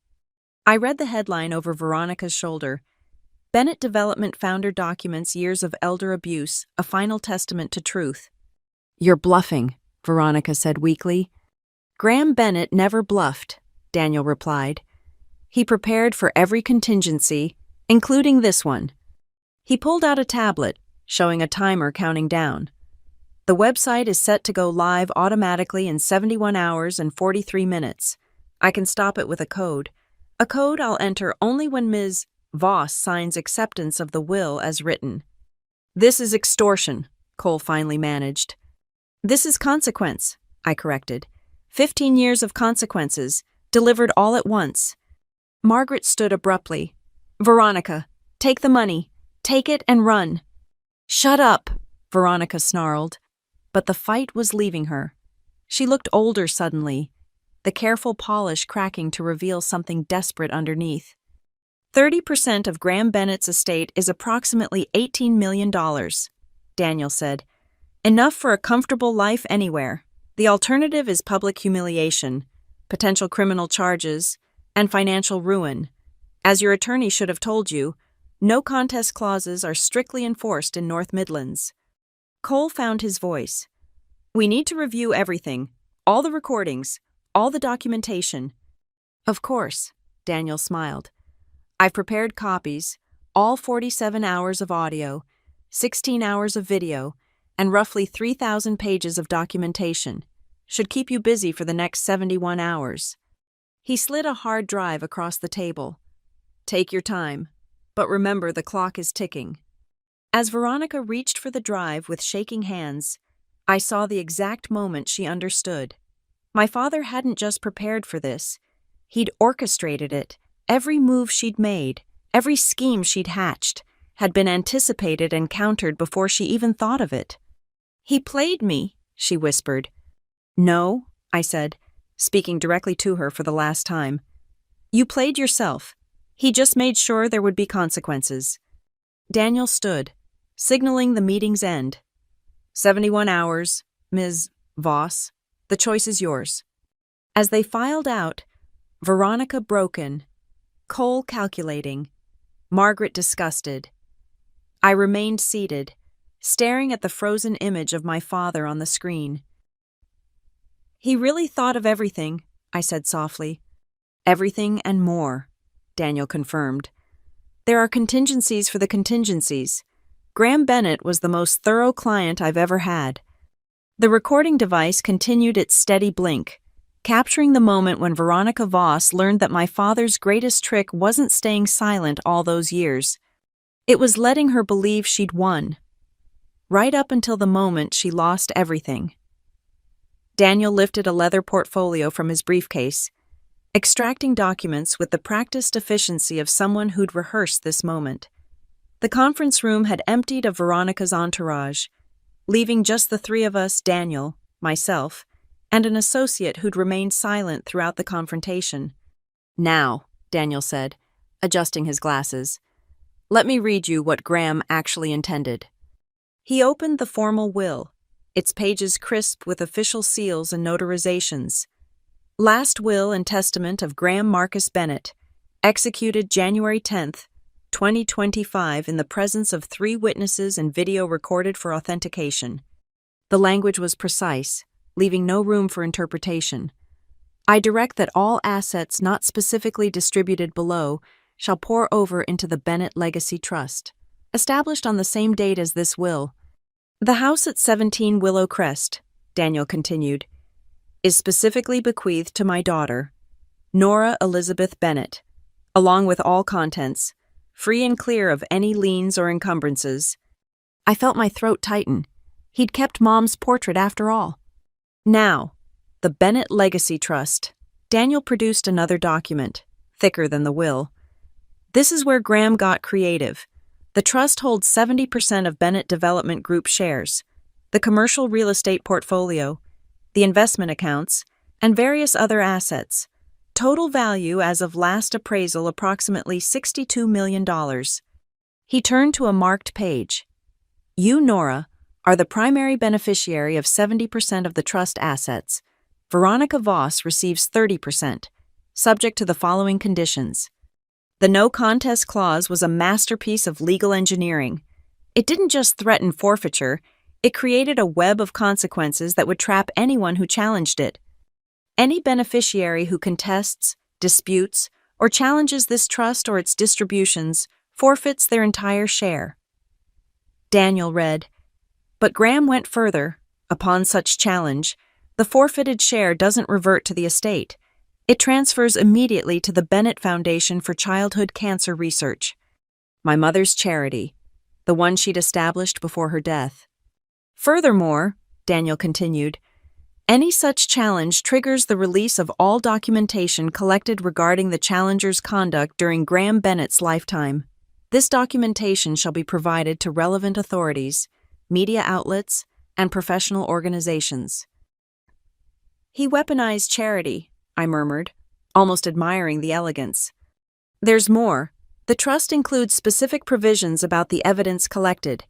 I read the headline over Veronica's shoulder. Bennett Development founder documents years of elder abuse, a final testament to truth. You're bluffing, Veronica said weakly. Graham Bennett never bluffed, Daniel replied. He prepared for every contingency, including this one. He pulled out a tablet, showing a timer counting down. The website is set to go live automatically in 71 hours and 43 minutes. I can stop it with a code. A code I'll enter only when Ms. Voss signs acceptance of the will as written. This is extortion, Cole finally managed. This is consequence, I corrected. 15 years of consequences, delivered all at once. Margaret stood abruptly. Veronica, take the money. Take it and run. Shut up, Veronica snarled. But the fight was leaving her. She looked older suddenly, the careful polish cracking to reveal something desperate underneath. 30% of Graham Bennett's estate is approximately $18 million, Daniel said. Enough for a comfortable life anywhere. The alternative is public humiliation, potential criminal charges, and financial ruin. As your attorney should have told you, no contest clauses are strictly enforced in North Midlands. Cole found his voice. We need to review everything, all the recordings, all the documentation. Of course, Daniel smiled. I've prepared copies, all 47 hours of audio, 16 hours of video, and roughly 3,000 pages of documentation. Should keep you busy for the next 71 hours. He slid a hard drive across the table. Take your time, but remember the clock is ticking. As Veronica reached for the drive with shaking hands, I saw the exact moment she understood. My father hadn't just prepared for this. He'd orchestrated it. Every move she'd made, every scheme she'd hatched, had been anticipated and countered before she even thought of it. "He played me," she whispered. "No," I said, speaking directly to her for the last time. "You played yourself. He just made sure there would be consequences." Daniel stood, signaling the meeting's end. 71 hours, Ms. Voss. The choice is yours." As they filed out, Veronica broken, Cole calculating, Margaret disgusted. I remained seated, staring at the frozen image of my father on the screen. "He really thought of everything," I said softly. "Everything and more," Daniel confirmed. "There are contingencies for the contingencies. Graham Bennett was the most thorough client I've ever had." The recording device continued its steady blink, capturing the moment when Veronica Voss learned that my father's greatest trick wasn't staying silent all those years. It was letting her believe she'd won, right up until the moment she lost everything. Daniel lifted a leather portfolio from his briefcase, extracting documents with the practiced efficiency of someone who'd rehearsed this moment. The conference room had emptied of Veronica's entourage, leaving just the three of us, Daniel, myself, and an associate who'd remained silent throughout the confrontation. "Now," Daniel said, adjusting his glasses, "let me read you what Graham actually intended." He opened the formal will, its pages crisp with official seals and notarizations. "Last will and testament of Graham Marcus Bennett, executed January 10th, 2025 in the presence of 3 witnesses and video recorded for authentication." The language was precise, leaving no room for interpretation. "I direct that all assets not specifically distributed below shall pour over into the Bennett Legacy Trust, established on the same date as this will. The house at 17 Willow Crest," Daniel continued, "is specifically bequeathed to my daughter, Nora Elizabeth Bennett, along with all contents, free and clear of any liens or encumbrances." I felt my throat tighten. He'd kept Mom's portrait after all. "Now, the Bennett Legacy Trust." Daniel produced another document, thicker than the will. "This is where Graham got creative. The trust holds 70% of Bennett Development Group shares, the commercial real estate portfolio, the investment accounts, and various other assets. Total value as of last appraisal approximately $62 million. He turned to a marked page. "You, Nora, are the primary beneficiary of 70% of the trust assets. Veronica Voss receives 30%, subject to the following conditions." The no contest clause was a masterpiece of legal engineering. It didn't just threaten forfeiture, it created a web of consequences that would trap anyone who challenged it. Any beneficiary who contests, disputes, or challenges this trust or its distributions forfeits their entire share. Daniel read, "But Graham went further. Upon such challenge, the forfeited share doesn't revert to the estate. It transfers immediately to the Bennett Foundation for Childhood Cancer Research, my mother's charity, the one she'd established before her death. Furthermore," Daniel continued, "any such challenge triggers the release of all documentation collected regarding the challenger's conduct during Graham Bennett's lifetime. This documentation shall be provided to relevant authorities, media outlets, and professional organizations." "He weaponized charity," I murmured, almost admiring the elegance. "There's more. The trust includes specific provisions about the evidence collected.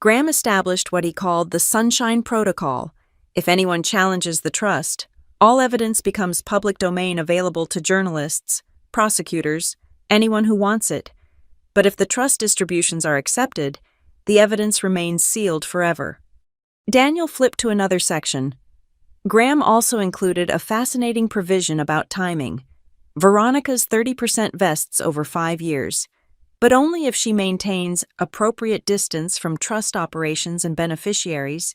Graham established what he called the Sunshine Protocol. If anyone challenges the trust, all evidence becomes public domain available to journalists, prosecutors, anyone who wants it. But if the trust distributions are accepted, the evidence remains sealed forever." Daniel flipped to another section. Graham also included a fascinating provision about timing. Veronica's 30% vests over 5 years, but only if she maintains appropriate distance from trust operations and beneficiaries.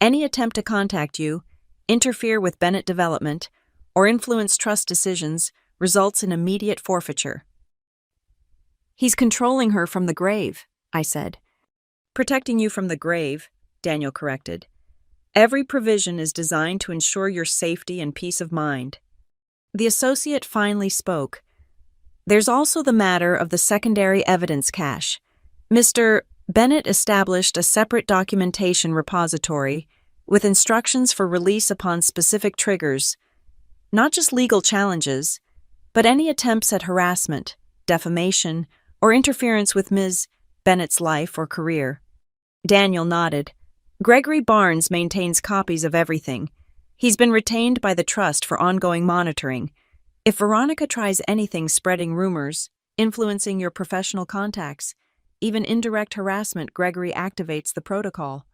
Any attempt to contact you, interfere with Bennett development, or influence trust decisions results in immediate forfeiture. "He's controlling her from the grave," I said. Protecting you from the grave, Daniel corrected. Every provision is designed to ensure your safety and peace of mind. The associate finally spoke. There's also the matter of the secondary evidence cache. Mr. Bennett established a separate documentation repository with instructions for release upon specific triggers, not just legal challenges, but any attempts at harassment, defamation, or interference with Ms. Bennett's life or career. Daniel nodded. Gregory Barnes maintains copies of everything. He's been retained by the trust for ongoing monitoring. If Veronica tries anything spreading rumors, influencing your professional contacts, even indirect harassment, Gregory activates the protocol.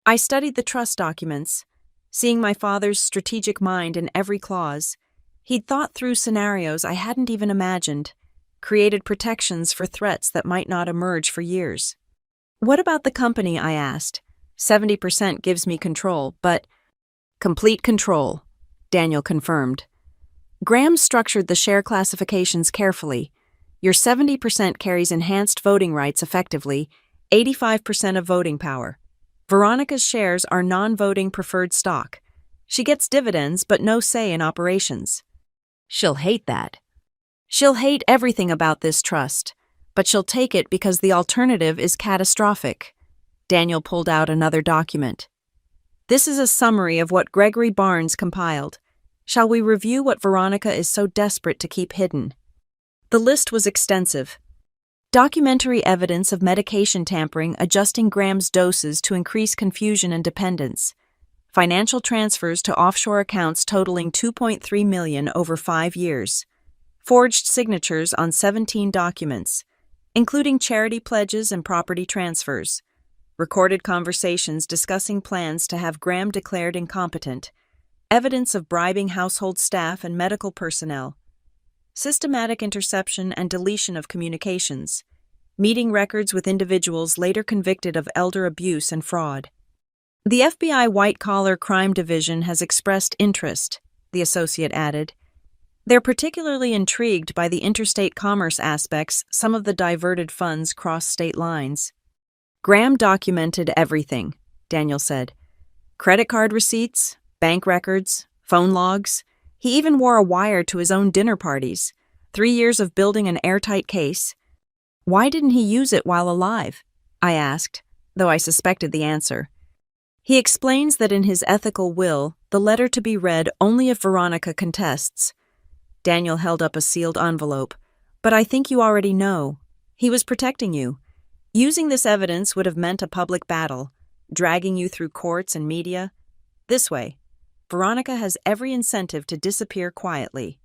I studied the trust documents, seeing my father's strategic mind in every clause. He'd thought through scenarios I hadn't even imagined, created protections for threats that might not emerge for years. What about the company, I asked. 70% gives me control, but complete control, Daniel confirmed. Graham structured the share classifications carefully. Your 70% carries enhanced voting rights effectively, 85% of voting power. Veronica's shares are non-voting preferred stock. She gets dividends but no say in operations. She'll hate that. She'll hate everything about this trust, but she'll take it because the alternative is catastrophic. Daniel pulled out another document. This is a summary of what Gregory Barnes compiled. Shall we review what Veronica is so desperate to keep hidden? The list was extensive. Documentary evidence of medication tampering adjusting Graham's doses to increase confusion and dependence. Financial transfers to offshore accounts totaling $2.3 million over 5 years. Forged signatures on 17 documents, including charity pledges and property transfers. Recorded conversations discussing plans to have Graham declared incompetent. Evidence of bribing household staff and medical personnel. Systematic interception and deletion of communications. Meeting records with individuals later convicted of elder abuse and fraud. The FBI White-Collar Crime Division has expressed interest, the associate added. They're particularly intrigued by the interstate commerce aspects. Some of the diverted funds cross state lines. Graham documented everything, Daniel said. Credit card receipts, bank records, phone logs. He even wore a wire to his own dinner parties. 3 years of building an airtight case. Why didn't he use it while alive? I asked, though I suspected the answer. He explains that in his ethical will, the letter to be read only if Veronica contests. Daniel held up a sealed envelope. But I think you already know. He was protecting you. Using this evidence would have meant a public battle, dragging you through courts and media. This way, Veronica has every incentive to disappear quietly.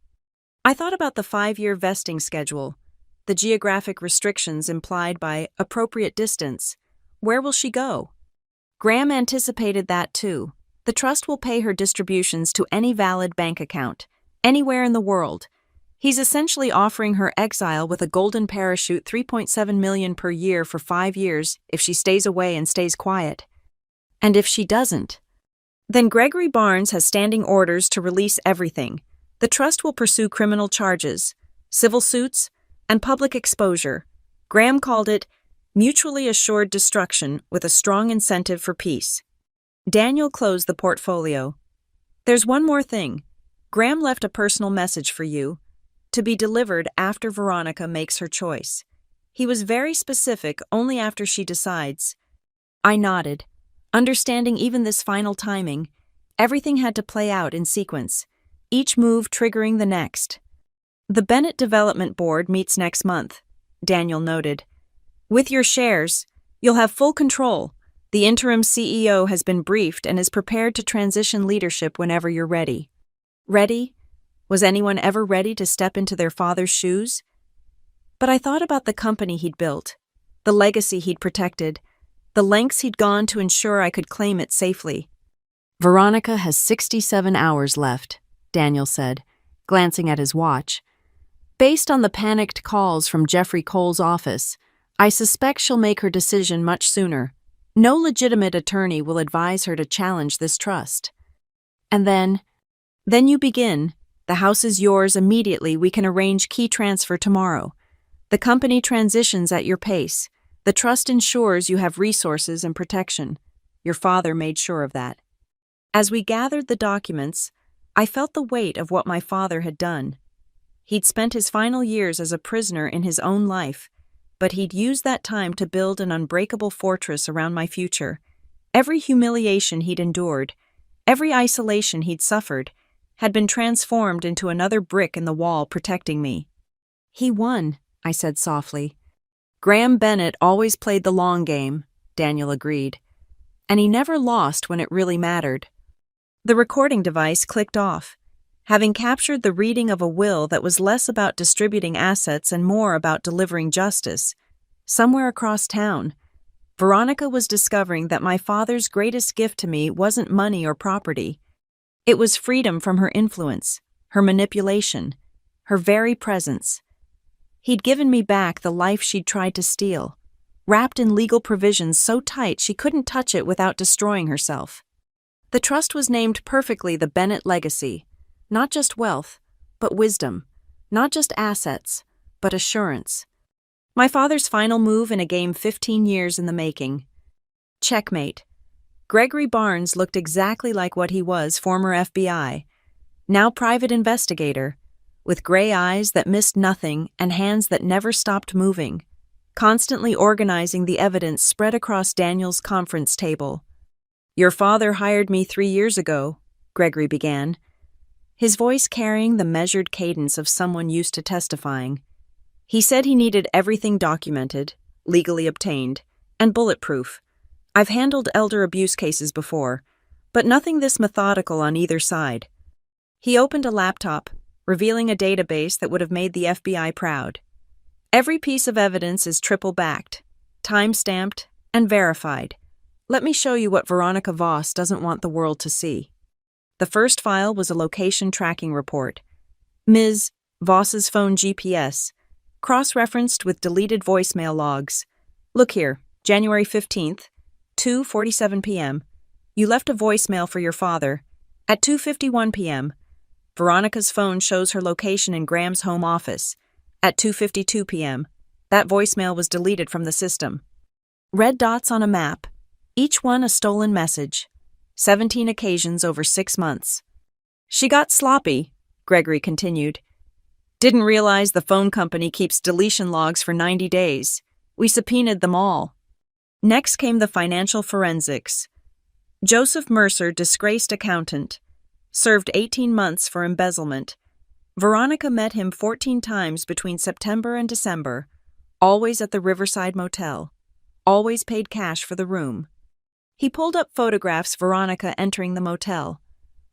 I thought about the 5-year vesting schedule, the geographic restrictions implied by appropriate distance. Where will she go? Graham anticipated that too. The trust will pay her distributions to any valid bank account, anywhere in the world. He's essentially offering her exile with a golden parachute, $3.7 million per year for 5 years if she stays away and stays quiet. And if she doesn't? Then Gregory Barnes has standing orders to release everything. The trust will pursue criminal charges, civil suits, and public exposure. Graham called it mutually assured destruction with a strong incentive for peace. Daniel closed the portfolio. There's one more thing. Graham left a personal message for you, to be delivered after Veronica makes her choice. He was very specific, only after she decides. I nodded, understanding even this final timing. Everything had to play out in sequence, each move triggering the next. The Bennett Development Board meets next month, Daniel noted. With your shares, you'll have full control. The interim CEO has been briefed and is prepared to transition leadership whenever you're ready. Ready? Was anyone ever ready to step into their father's shoes? But I thought about the company he'd built, the legacy he'd protected, the lengths he'd gone to ensure I could claim it safely. Veronica has 67 hours left, Daniel said, glancing at his watch. Based on the panicked calls from Jeffrey Cole's office, I suspect she'll make her decision much sooner. No legitimate attorney will advise her to challenge this trust. And then you begin. The house is yours immediately. We can arrange key transfer tomorrow. The company transitions at your pace. The trust ensures you have resources and protection. Your father made sure of that. As we gathered the documents, I felt the weight of what my father had done. He'd spent his final years as a prisoner in his own life, but he'd used that time to build an unbreakable fortress around my future. Every humiliation he'd endured, every isolation he'd suffered, had been transformed into another brick in the wall protecting me. "He won," I said softly. "Graham Bennett always played the long game," Daniel agreed. "And he never lost when it really mattered." The recording device clicked off, having captured the reading of a will that was less about distributing assets and more about delivering justice. Somewhere across town, Veronica was discovering that my father's greatest gift to me wasn't money or property. It was freedom from her influence, her manipulation, her very presence. He'd given me back the life she'd tried to steal, wrapped in legal provisions so tight she couldn't touch it without destroying herself. The trust was named perfectly the Bennett legacy, not just wealth, but wisdom, not just assets, but assurance. My father's final move in a game 15 years in the making. Checkmate. Gregory Barnes looked exactly like what he was, former FBI, now private investigator, with gray eyes that missed nothing and hands that never stopped moving, constantly organizing the evidence spread across Daniel's conference table. "Your father hired me 3 years ago," Gregory began, his voice carrying the measured cadence of someone used to testifying. "He said he needed everything documented, legally obtained, and bulletproof. I've handled elder abuse cases before, but nothing this methodical on either side." He opened a laptop, revealing a database that would have made the FBI proud. "Every piece of evidence is triple-backed, time-stamped, and verified. Let me show you what Veronica Voss doesn't want the world to see." The first file was a location tracking report. Ms. Voss's phone GPS, cross-referenced with deleted voicemail logs. "Look here, January 15th, 2:47 p.m. You left a voicemail for your father. At 2:51 p.m., Veronica's phone shows her location in Graham's home office. At 2:52 p.m., that voicemail was deleted from the system. Red dots on a map, each one a stolen message. 17 occasions over 6 months. "She got sloppy," Gregory continued. "Didn't realize the phone company keeps deletion logs for 90 days. We subpoenaed them all." Next came the financial forensics. Joseph Mercer, disgraced accountant, served 18 months for embezzlement. Veronica met him 14 times between September and December, always at the Riverside Motel, always paid cash for the room. He pulled up photographs Veronica entering the motel,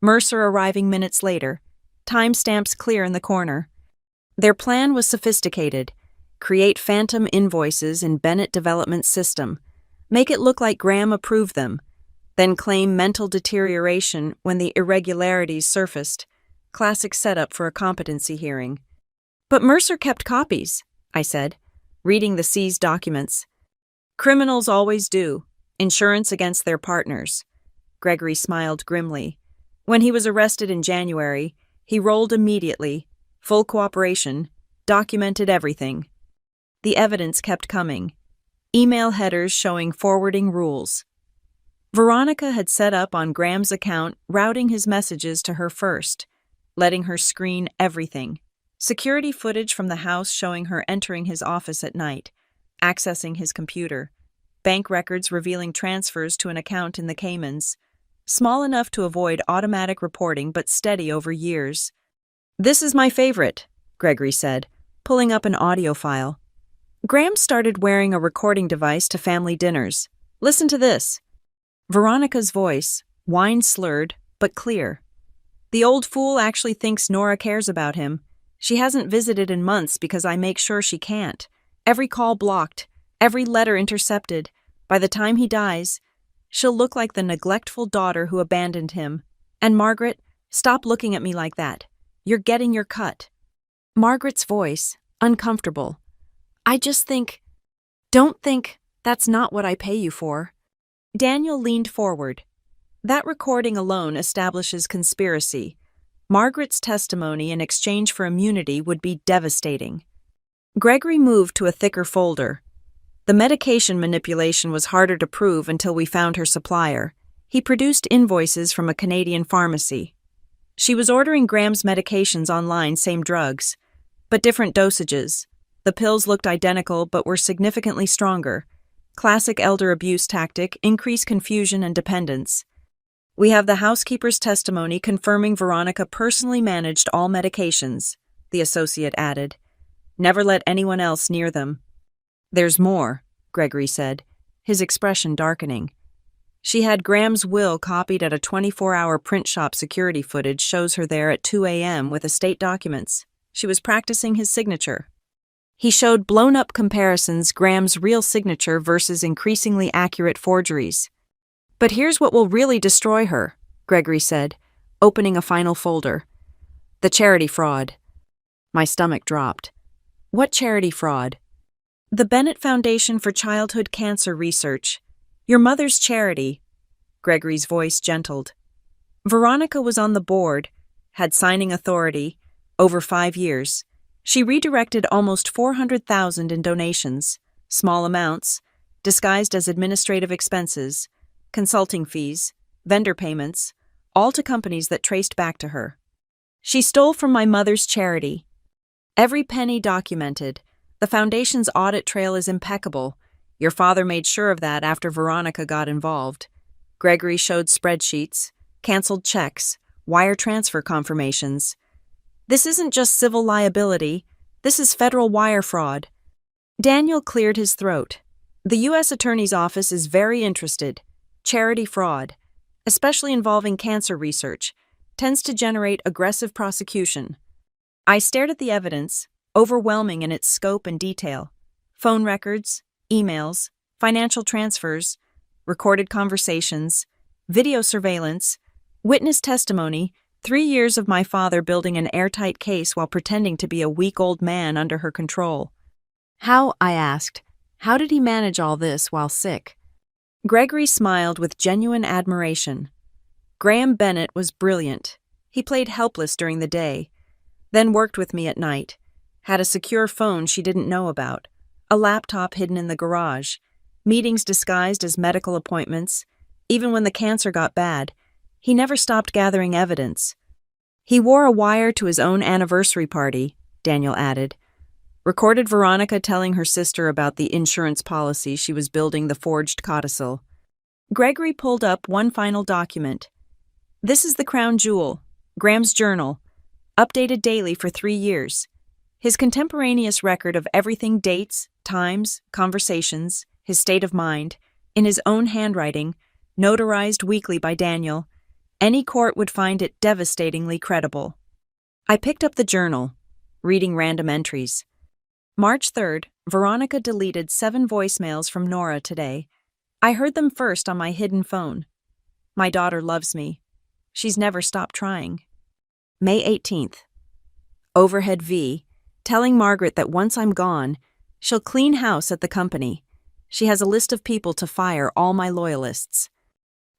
Mercer arriving minutes later, timestamps clear in the corner. Their plan was sophisticated: create phantom invoices in Bennett Development's system, make it look like Graham approved them, then claim mental deterioration when the irregularities surfaced. Classic setup for a competency hearing. "But Mercer kept copies," I said, reading the seized documents. "Criminals always do. Insurance against their partners." Gregory smiled grimly. "When he was arrested in January, he rolled immediately, full cooperation, documented everything." The evidence kept coming. Email headers showing forwarding rules. Veronica had set up on Graham's account, routing his messages to her first, letting her screen everything. Security footage from the house showing her entering his office at night, accessing his computer. Bank records revealing transfers to an account in the Caymans. Small enough to avoid automatic reporting but steady over years. "This is my favorite," Gregory said, pulling up an audio file. "Graham started wearing a recording device to family dinners. Listen to this." Veronica's voice, wine-slurred but clear. "The old fool actually thinks Nora cares about him. She hasn't visited in months because I make sure she can't. Every call blocked, every letter intercepted. By the time he dies, she'll look like the neglectful daughter who abandoned him. And Margaret, stop looking at me like that. You're getting your cut." Margaret's voice, uncomfortable. "I just think, don't think, that's not what I pay you for." Daniel leaned forward. "That recording alone establishes conspiracy. Margaret's testimony in exchange for immunity would be devastating." Gregory moved to a thicker folder. The medication manipulation was harder to prove until we found her supplier. He produced invoices from a Canadian pharmacy. She was ordering Graham's medications online, same drugs, but different dosages. The pills looked identical but were significantly stronger. Classic elder abuse tactic, increase confusion and dependence. We have the housekeeper's testimony confirming Veronica personally managed all medications, the associate added. Never let anyone else near them. There's more, Gregory said, his expression darkening. She had Graham's will copied at a 24-hour print shop. Security footage shows her there at 2 a.m. with estate documents. She was practicing his signature. He showed blown-up comparisons, Graham's real signature versus increasingly accurate forgeries. But here's what will really destroy her, Gregory said, opening a final folder. The charity fraud. My stomach dropped. What charity fraud? The Bennett Foundation for Childhood Cancer Research. Your mother's charity. Gregory's voice gentled. Veronica was on the board, had signing authority, over 5 years. She redirected almost $400,000 in donations, small amounts, disguised as administrative expenses, consulting fees, vendor payments, all to companies that traced back to her. She stole from my mother's charity. Every penny documented. The foundation's audit trail is impeccable. Your father made sure of that after Veronica got involved. Gregory showed spreadsheets, canceled checks, wire transfer confirmations. This isn't just civil liability, this is federal wire fraud. Daniel cleared his throat. The U.S. Attorney's Office is very interested. Charity fraud, especially involving cancer research, tends to generate aggressive prosecution. I stared at the evidence, overwhelming in its scope and detail. Phone records, emails, financial transfers, recorded conversations, video surveillance, witness testimony, 3 years of my father building an airtight case while pretending to be a weak old man under her control. How, I asked, how did he manage all this while sick? Gregory smiled with genuine admiration. Graham Bennett was brilliant. He played helpless during the day, then worked with me at night, had a secure phone she didn't know about, a laptop hidden in the garage, meetings disguised as medical appointments. Even when the cancer got bad, he never stopped gathering evidence. He wore a wire to his own anniversary party, Daniel added. Recorded Veronica telling her sister about the insurance policy she was building, the forged codicil. Gregory pulled up one final document. This is the crown jewel, Graham's journal, updated daily for 3 years. His contemporaneous record of everything, dates, times, conversations, his state of mind, in his own handwriting, notarized weekly by Daniel. Any court would find it devastatingly credible. I picked up the journal, reading random entries. March 3rd, Veronica deleted 7 voicemails from Nora today. I heard them first on my hidden phone. My daughter loves me. She's never stopped trying. May 18th. Overhead V, telling Margaret that once I'm gone, she'll clean house at the company. She has a list of people to fire all my loyalists.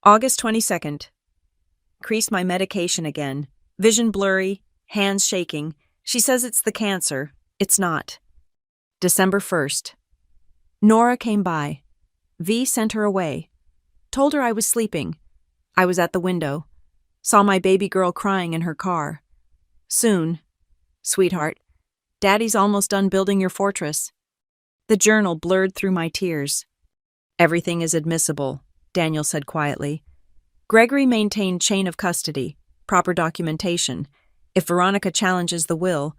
August 22nd. Increased my medication again. Vision blurry, hands shaking. She says it's the cancer. It's not. December 1st. Nora came by. V sent her away. Told her I was sleeping. I was at the window. Saw my baby girl crying in her car. Soon. Sweetheart, Daddy's almost done building your fortress. The journal blurred through my tears. Everything is admissible, Daniel said quietly. Gregory maintained chain of custody, proper documentation. If Veronica challenges the will,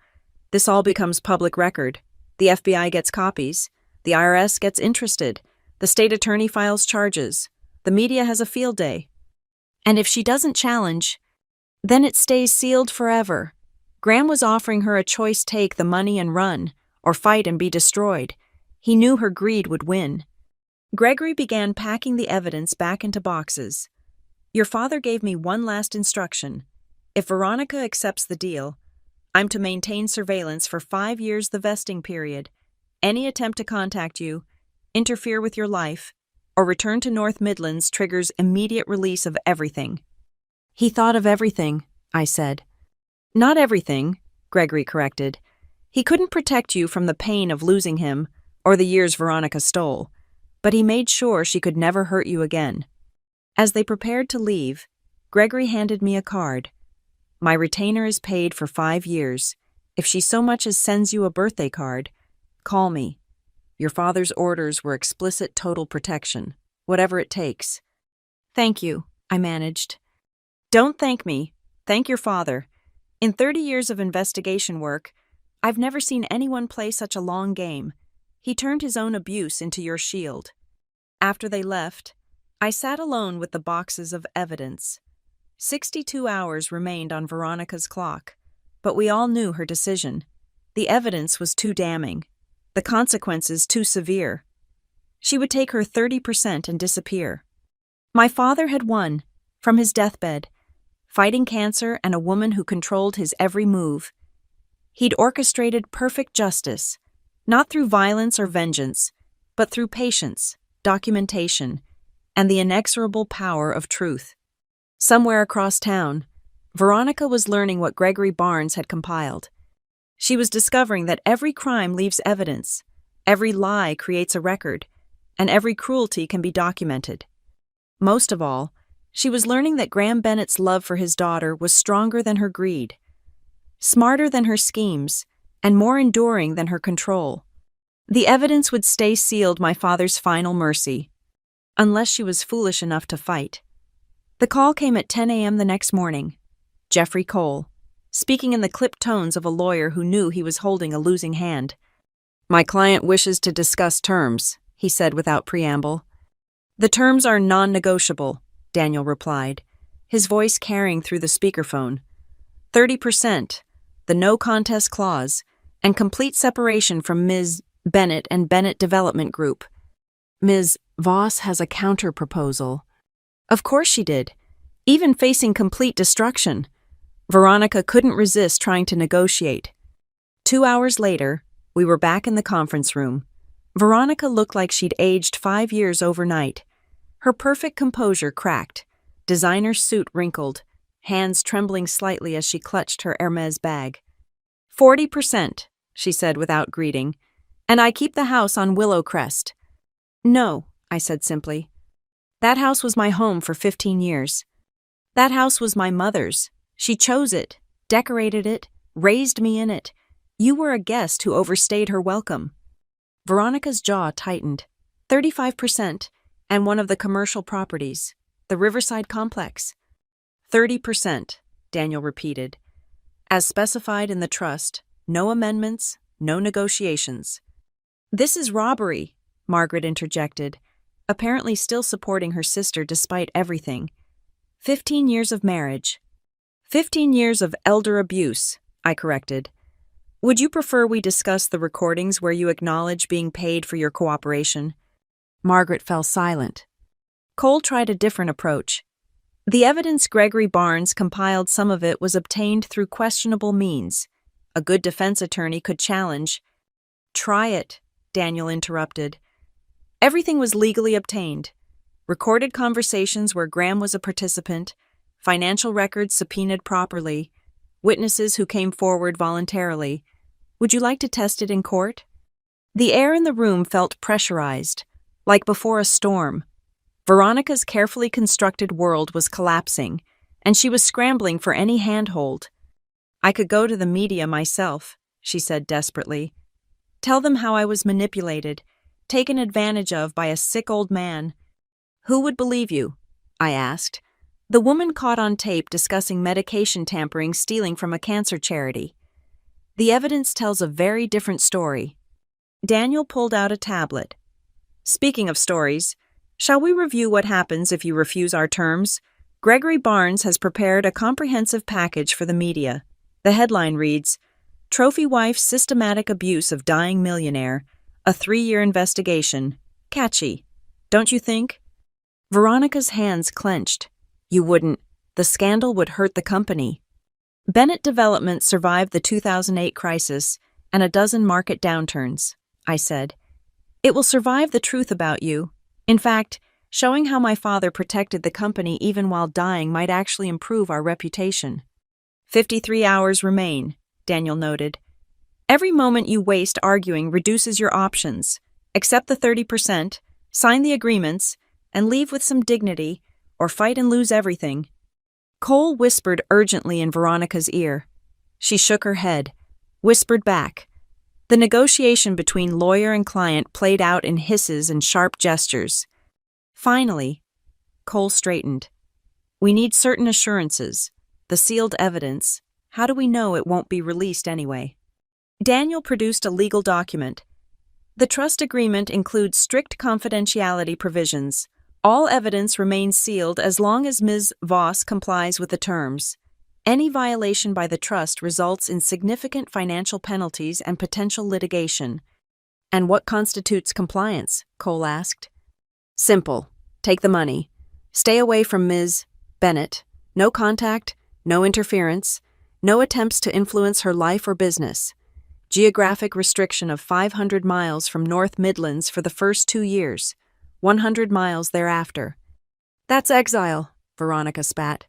this all becomes public record. The FBI gets copies. The IRS gets interested. The state attorney files charges. The media has a field day. And if she doesn't challenge, then it stays sealed forever. Graham was offering her a choice: take the money and run, or fight and be destroyed. He knew her greed would win. Gregory began packing the evidence back into boxes. Your father gave me one last instruction. If Veronica accepts the deal, I'm to maintain surveillance for 5 years, the vesting period. Any attempt to contact you, interfere with your life, or return to North Midlands triggers immediate release of everything. He thought of everything, I said. Not everything, Gregory corrected. He couldn't protect you from the pain of losing him, or the years Veronica stole, but he made sure she could never hurt you again. As they prepared to leave, Gregory handed me a card. My retainer is paid for 5 years. If she so much as sends you a birthday card, call me. Your father's orders were explicit total protection, whatever it takes. Thank you, I managed. Don't thank me. Thank your father. In 30 years of investigation work, I've never seen anyone play such a long game. He turned his own abuse into your shield. After they left, I sat alone with the boxes of evidence. 62 hours remained on Veronica's clock, but we all knew her decision. The evidence was too damning, the consequences too severe. She would take her 30% and disappear. My father had won, from his deathbed, fighting cancer and a woman who controlled his every move. He'd orchestrated perfect justice, not through violence or vengeance, but through patience, documentation, and the inexorable power of truth. Somewhere across town, Veronica was learning what Gregory Barnes had compiled. She was discovering that every crime leaves evidence, every lie creates a record, and every cruelty can be documented. Most of all, she was learning that Graham Bennett's love for his daughter was stronger than her greed, smarter than her schemes, and more enduring than her control. The evidence would stay sealed my father's final mercy, unless she was foolish enough to fight. The call came at 10 a.m. the next morning. Jeffrey Cole, speaking in the clipped tones of a lawyer who knew he was holding a losing hand. My client wishes to discuss terms, he said without preamble. The terms are non-negotiable, Daniel replied, his voice carrying through the speakerphone. 30%, the no contest clause, and complete separation from Ms. Bennett and Bennett Development Group. Ms. Voss has a counter-proposal. Of course she did, even facing complete destruction. Veronica couldn't resist trying to negotiate. 2 hours later, we were back in the conference room. Veronica looked like she'd aged 5 years overnight. Her perfect composure cracked, designer suit wrinkled, hands trembling slightly as she clutched her Hermes bag. 40%, she said without greeting, and I keep the house on Willow Crest. No, I said simply. That house was my home for 15 years. That house was my mother's. She chose it, decorated it, raised me in it. You were a guest who overstayed her welcome. Veronica's jaw tightened. 35%, and one of the commercial properties, the Riverside Complex. 30%, Daniel repeated. As specified in the trust, no amendments, no negotiations. This is robbery, Margaret interjected, apparently still supporting her sister despite everything. 15 years of marriage. 15 years of elder abuse, I corrected. Would you prefer we discuss the recordings where you acknowledge being paid for your cooperation? Margaret fell silent. Cole tried a different approach. The evidence Gregory Barnes compiled, some of it was obtained through questionable means. A good defense attorney could challenge. Try it, Daniel interrupted. Everything was legally obtained. Recorded conversations where Graham was a participant, financial records subpoenaed properly, witnesses who came forward voluntarily. Would you like to test it in court? The air in the room felt pressurized, like before a storm. Veronica's carefully constructed world was collapsing, and she was scrambling for any handhold. I could go to the media myself, she said desperately. Tell them how I was manipulated, taken advantage of by a sick old man. Who would believe you? I asked. The woman caught on tape discussing medication tampering stealing from a cancer charity. The evidence tells a very different story. Daniel pulled out a tablet. Speaking of stories, shall we review what happens if you refuse our terms? Gregory Barnes has prepared a comprehensive package for the media. The headline reads, Trophy Wife's Systematic Abuse of Dying Millionaire, a 3-year investigation. Catchy, don't you think? Veronica's hands clenched. You wouldn't. The scandal would hurt the company. Bennett Development survived the 2008 crisis and a dozen market downturns, I said. It will survive the truth about you. In fact, showing how my father protected the company even while dying might actually improve our reputation. 53 hours remain, Daniel noted. Every moment you waste arguing reduces your options. Accept the 30%, sign the agreements, and leave with some dignity, or fight and lose everything. Cole whispered urgently in Veronica's ear. She shook her head, whispered back. The negotiation between lawyer and client played out in hisses and sharp gestures. Finally, Cole straightened. We need certain assurances, the sealed evidence. How do we know it won't be released anyway? Daniel produced a legal document. The trust agreement includes strict confidentiality provisions. All evidence remains sealed as long as Ms. Voss complies with the terms. Any violation by the trust results in significant financial penalties and potential litigation. And what constitutes compliance? Cole asked. Simple. Take the money. Stay away from Ms. Bennett. No contact, no interference, no attempts to influence her life or business. Geographic restriction of 500 miles from North Midlands for the first 2 years, 100 miles thereafter. That's exile, Veronica spat.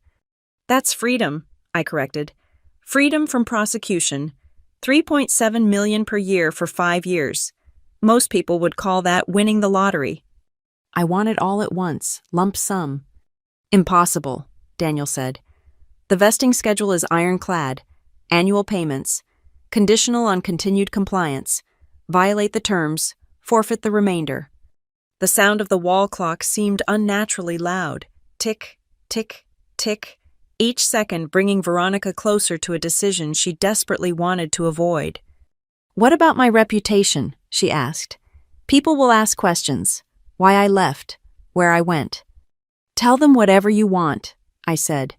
That's freedom, I corrected. Freedom from prosecution. 3.7 million per year for 5 years. Most people would call that winning the lottery. I want it all at once, lump sum. Impossible, Daniel said. The vesting schedule is ironclad. Annual payments. Conditional on continued compliance. Violate the terms. Forfeit the remainder. The sound of the wall clock seemed unnaturally loud. Tick, tick, tick. Each second bringing Veronica closer to a decision she desperately wanted to avoid. What about my reputation? She asked. People will ask questions. Why I left. Where I went. Tell them whatever you want, I said.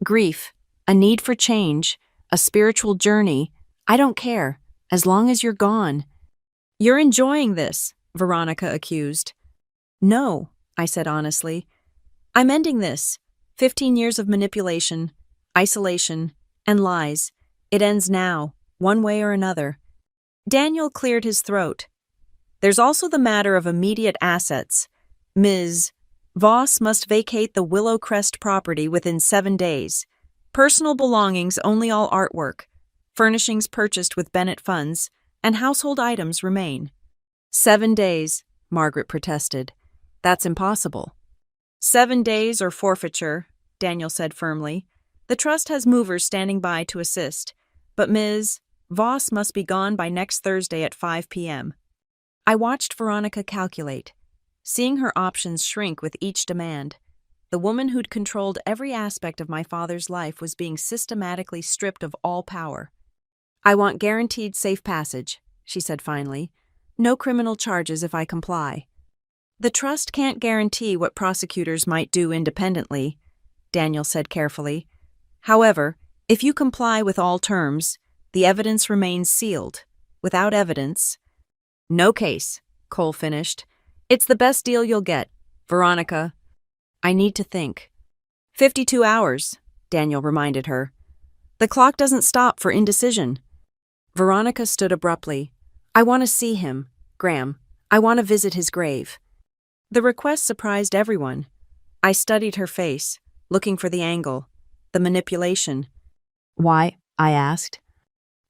Grief, a need for change, a spiritual journey. I don't care, as long as you're gone. You're enjoying this, Veronica accused. No, I said honestly. I'm ending this. 15 years of manipulation, isolation, and lies. It ends now, one way or another. Daniel cleared his throat. There's also the matter of immediate assets. Ms. Voss must vacate the Willow Crest property within 7 days. Personal belongings only all artwork. Furnishings purchased with Bennett funds, and household items remain. 7 days, Margaret protested. That's impossible. 7 days or forfeiture, Daniel said firmly. The trust has movers standing by to assist, but Ms. Voss must be gone by next Thursday at 5 p.m. I watched Veronica calculate, seeing her options shrink with each demand. The woman who'd controlled every aspect of my father's life was being systematically stripped of all power. I want guaranteed safe passage, she said finally. No criminal charges if I comply. The trust can't guarantee what prosecutors might do independently, Daniel said carefully. However, if you comply with all terms, the evidence remains sealed. Without evidence... No case, Cole finished. It's the best deal you'll get, Veronica. I need to think. 52 hours, Daniel reminded her. The clock doesn't stop for indecision. Veronica stood abruptly. I want to see him, Graham. I want to visit his grave. The request surprised everyone. I studied her face, looking for the angle, the manipulation. Why? I asked.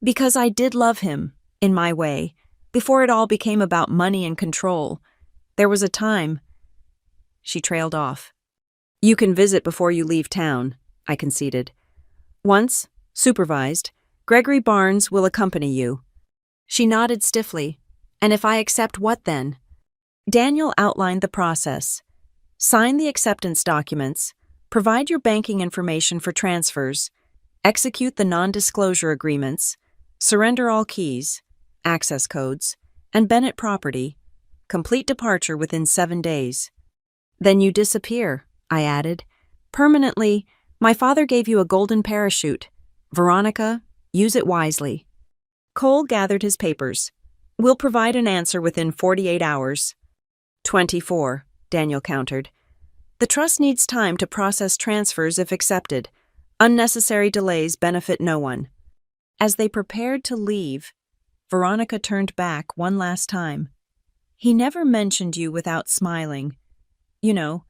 Because I did love him, in my way, before it all became about money and control. There was a time. She trailed off. You can visit before you leave town, I conceded. Once, supervised, Gregory Barnes will accompany you. She nodded stiffly. And if I accept what then? Daniel outlined the process. Sign the acceptance documents, provide your banking information for transfers, execute the non-disclosure agreements, surrender all keys, access codes, and Bennett property, complete departure within 7 days. Then you disappear, I added. Permanently, my father gave you a golden parachute. Veronica, use it wisely. Cole gathered his papers. We'll provide an answer within 48 hours. 24, Daniel countered. The trust needs time to process transfers if accepted. Unnecessary delays benefit no one. As they prepared to leave, Veronica turned back one last time. He never mentioned you without smiling. You know,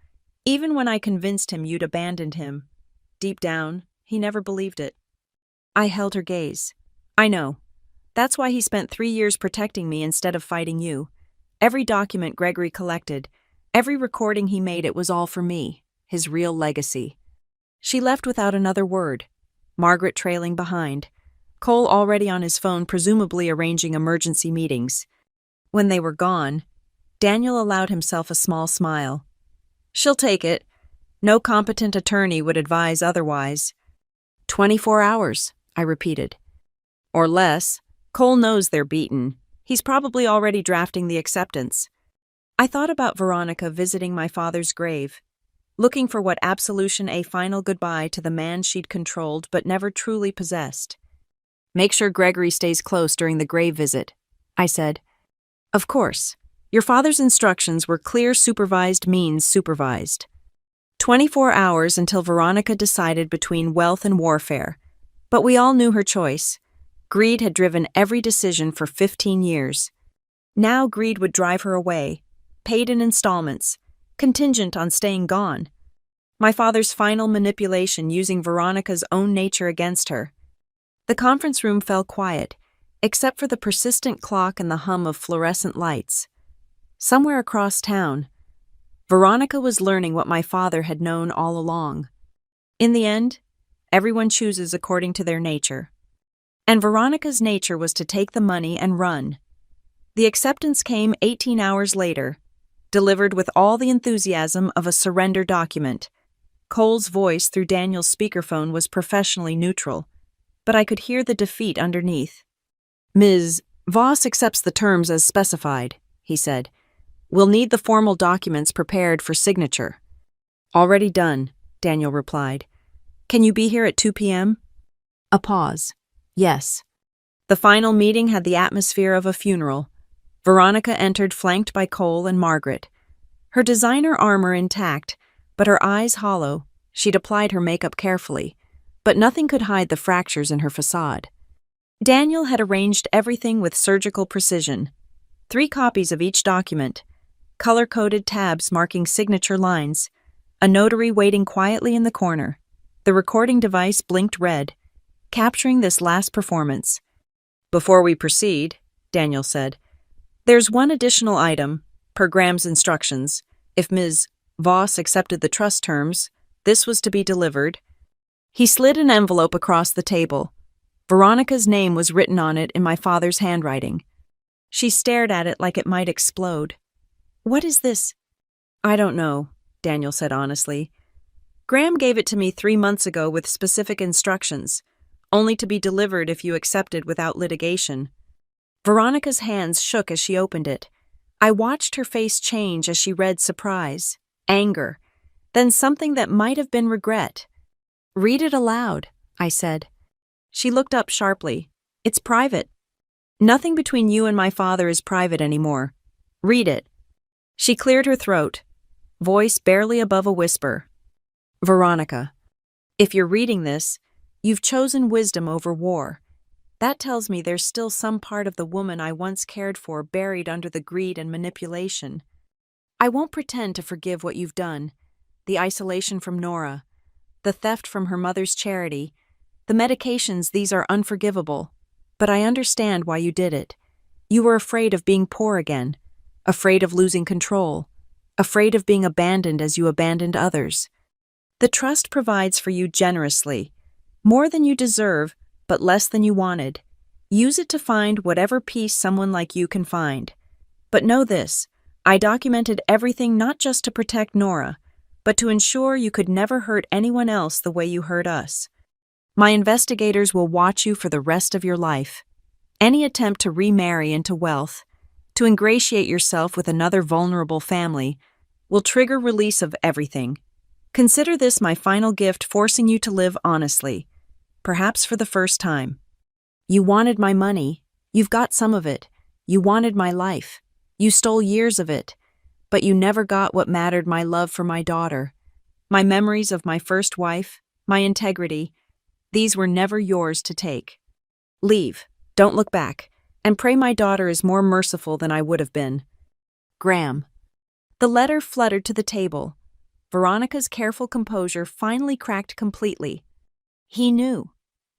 even when I convinced him you'd abandoned him. Deep down, he never believed it. I held her gaze. I know. That's why he spent 3 years protecting me instead of fighting you. Every document Gregory collected, every recording he made, it was all for me, his real legacy. She left without another word, Margaret trailing behind, Cole already on his phone, presumably arranging emergency meetings. When they were gone, Daniel allowed himself a small smile. She'll take it. No competent attorney would advise otherwise. 24 hours, I repeated. Or less. Cole knows they're beaten. He's probably already drafting the acceptance. I thought about Veronica visiting my father's grave, looking for what absolution, a final goodbye to the man she'd controlled but never truly possessed. Make sure Gregory stays close during the grave visit, I said. Of course. Your father's instructions were clear. Supervised means supervised. 24 hours until Veronica decided between wealth and warfare. But we all knew her choice. Greed had driven every decision for 15 years. Now greed would drive her away, paid in installments, contingent on staying gone. My father's final manipulation, using Veronica's own nature against her. The conference room fell quiet, except for the persistent clock and the hum of fluorescent lights. Somewhere across town, Veronica was learning what my father had known all along. In the end, everyone chooses according to their nature. And Veronica's nature was to take the money and run. The acceptance came 18 hours later, delivered with all the enthusiasm of a surrender document. Cole's voice through Daniel's speakerphone was professionally neutral, but I could hear the defeat underneath. Ms. Voss accepts the terms as specified, he said. We'll need the formal documents prepared for signature. Already done, Daniel replied. Can you be here at 2 p.m.? A pause. Yes. The final meeting had the atmosphere of a funeral. Veronica entered flanked by Cole and Margaret. Her designer armor intact, but her eyes hollow. She'd applied her makeup carefully, but nothing could hide the fractures in her facade. Daniel had arranged everything with surgical precision. 3 copies of each document, color-coded tabs marking signature lines, a notary waiting quietly in the corner. The recording device blinked red, capturing this last performance. Before we proceed, Daniel said, there's one additional item, per Graham's instructions. If Ms. Voss accepted the trust terms, this was to be delivered. He slid an envelope across the table. Veronica's name was written on it in my father's handwriting. She stared at it like it might explode. What is this? I don't know, Daniel said honestly. Graham gave it to me 3 months ago with specific instructions, only to be delivered if you accepted without litigation. Veronica's hands shook as she opened it. I watched her face change as she read surprise, anger, then something that might have been regret. Read it aloud, I said. She looked up sharply. It's private. Nothing between you and my father is private anymore. Read it. She cleared her throat, voice barely above a whisper. Veronica, if you're reading this, you've chosen wisdom over war. That tells me there's still some part of the woman I once cared for buried under the greed and manipulation. I won't pretend to forgive what you've done. The isolation from Nora, the theft from her mother's charity, the medications, these are unforgivable. But I understand why you did it. You were afraid of being poor again, afraid of losing control, afraid of being abandoned as you abandoned others. The trust provides for you generously, more than you deserve, but less than you wanted. Use it to find whatever peace someone like you can find. But know this, I documented everything not just to protect Nora, but to ensure you could never hurt anyone else the way you hurt us. My investigators will watch you for the rest of your life. Any attempt to remarry into wealth, to ingratiate yourself with another vulnerable family, will trigger release of everything. Consider this my final gift, forcing you to live honestly, perhaps for the first time. You wanted my money. You've got some of it. You wanted my life. You stole years of it. But you never got what mattered: my love for my daughter. My memories of my first wife, my integrity. These were never yours to take. Leave. Don't look back. And pray my daughter is more merciful than I would have been. Graham. The letter fluttered to the table. Veronica's careful composure finally cracked completely. He knew,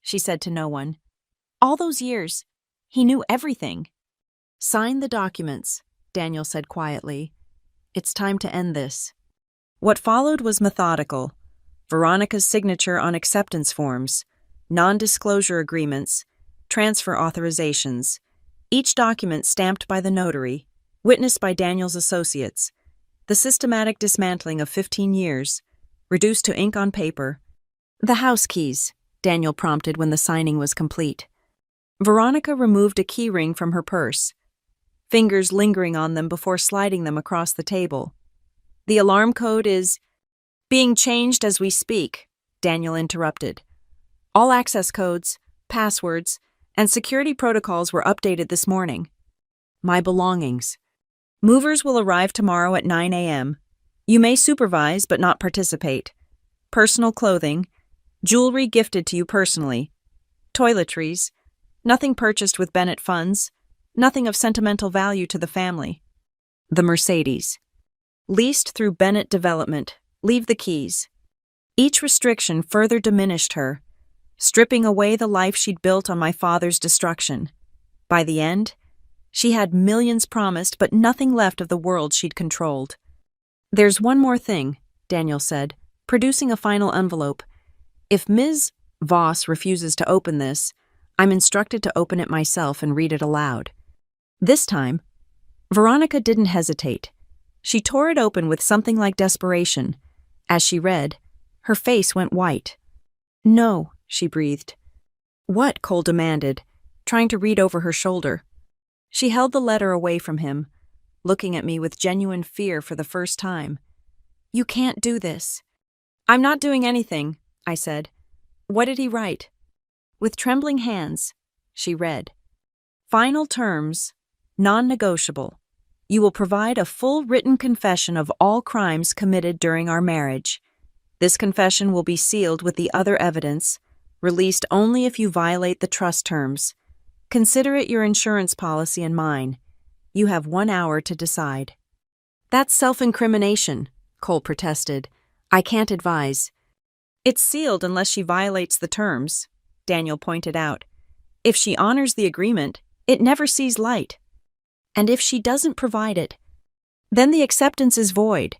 she said to no one. All those years, he knew everything. Sign the documents, Daniel said quietly. It's time to end this. What followed was methodical. Veronica's signature on acceptance forms, non-disclosure agreements, transfer authorizations, each document stamped by the notary, witnessed by Daniel's associates. The systematic dismantling of 15 years, reduced to ink on paper. The house keys, Daniel prompted when the signing was complete. Veronica removed a key ring from her purse, fingers lingering on them before sliding them across the table. The alarm code is being changed as we speak, Daniel interrupted. All access codes, passwords, and security protocols were updated this morning. My belongings. Movers will arrive tomorrow at 9 a.m. You may supervise but not participate. Personal clothing, jewelry gifted to you personally, toiletries, nothing purchased with Bennett funds, nothing of sentimental value to the family. The Mercedes. Leased through Bennett Development. Leave the keys. Each restriction further diminished her, stripping away the life she'd built on my father's destruction. By the end, she had millions promised but nothing left of the world she'd controlled. There's one more thing, Daniel said, producing a final envelope. If Ms. Voss refuses to open this, I'm instructed to open it myself and read it aloud. This time, Veronica didn't hesitate. She tore it open with something like desperation. As she read, her face went white. No, she breathed. What? Cole demanded, trying to read over her shoulder. She held the letter away from him, looking at me with genuine fear for the first time. You can't do this. I'm not doing anything, I said. What did he write? With trembling hands, she read. Final terms, non-negotiable. You will provide a full written confession of all crimes committed during our marriage. This confession will be sealed with the other evidence, released only if you violate the trust terms. Consider it your insurance policy and mine. You have 1 hour to decide. That's self-incrimination, Cole protested. I can't advise. It's sealed unless she violates the terms, Daniel pointed out. If she honors the agreement, it never sees light. And if she doesn't provide it, then the acceptance is void,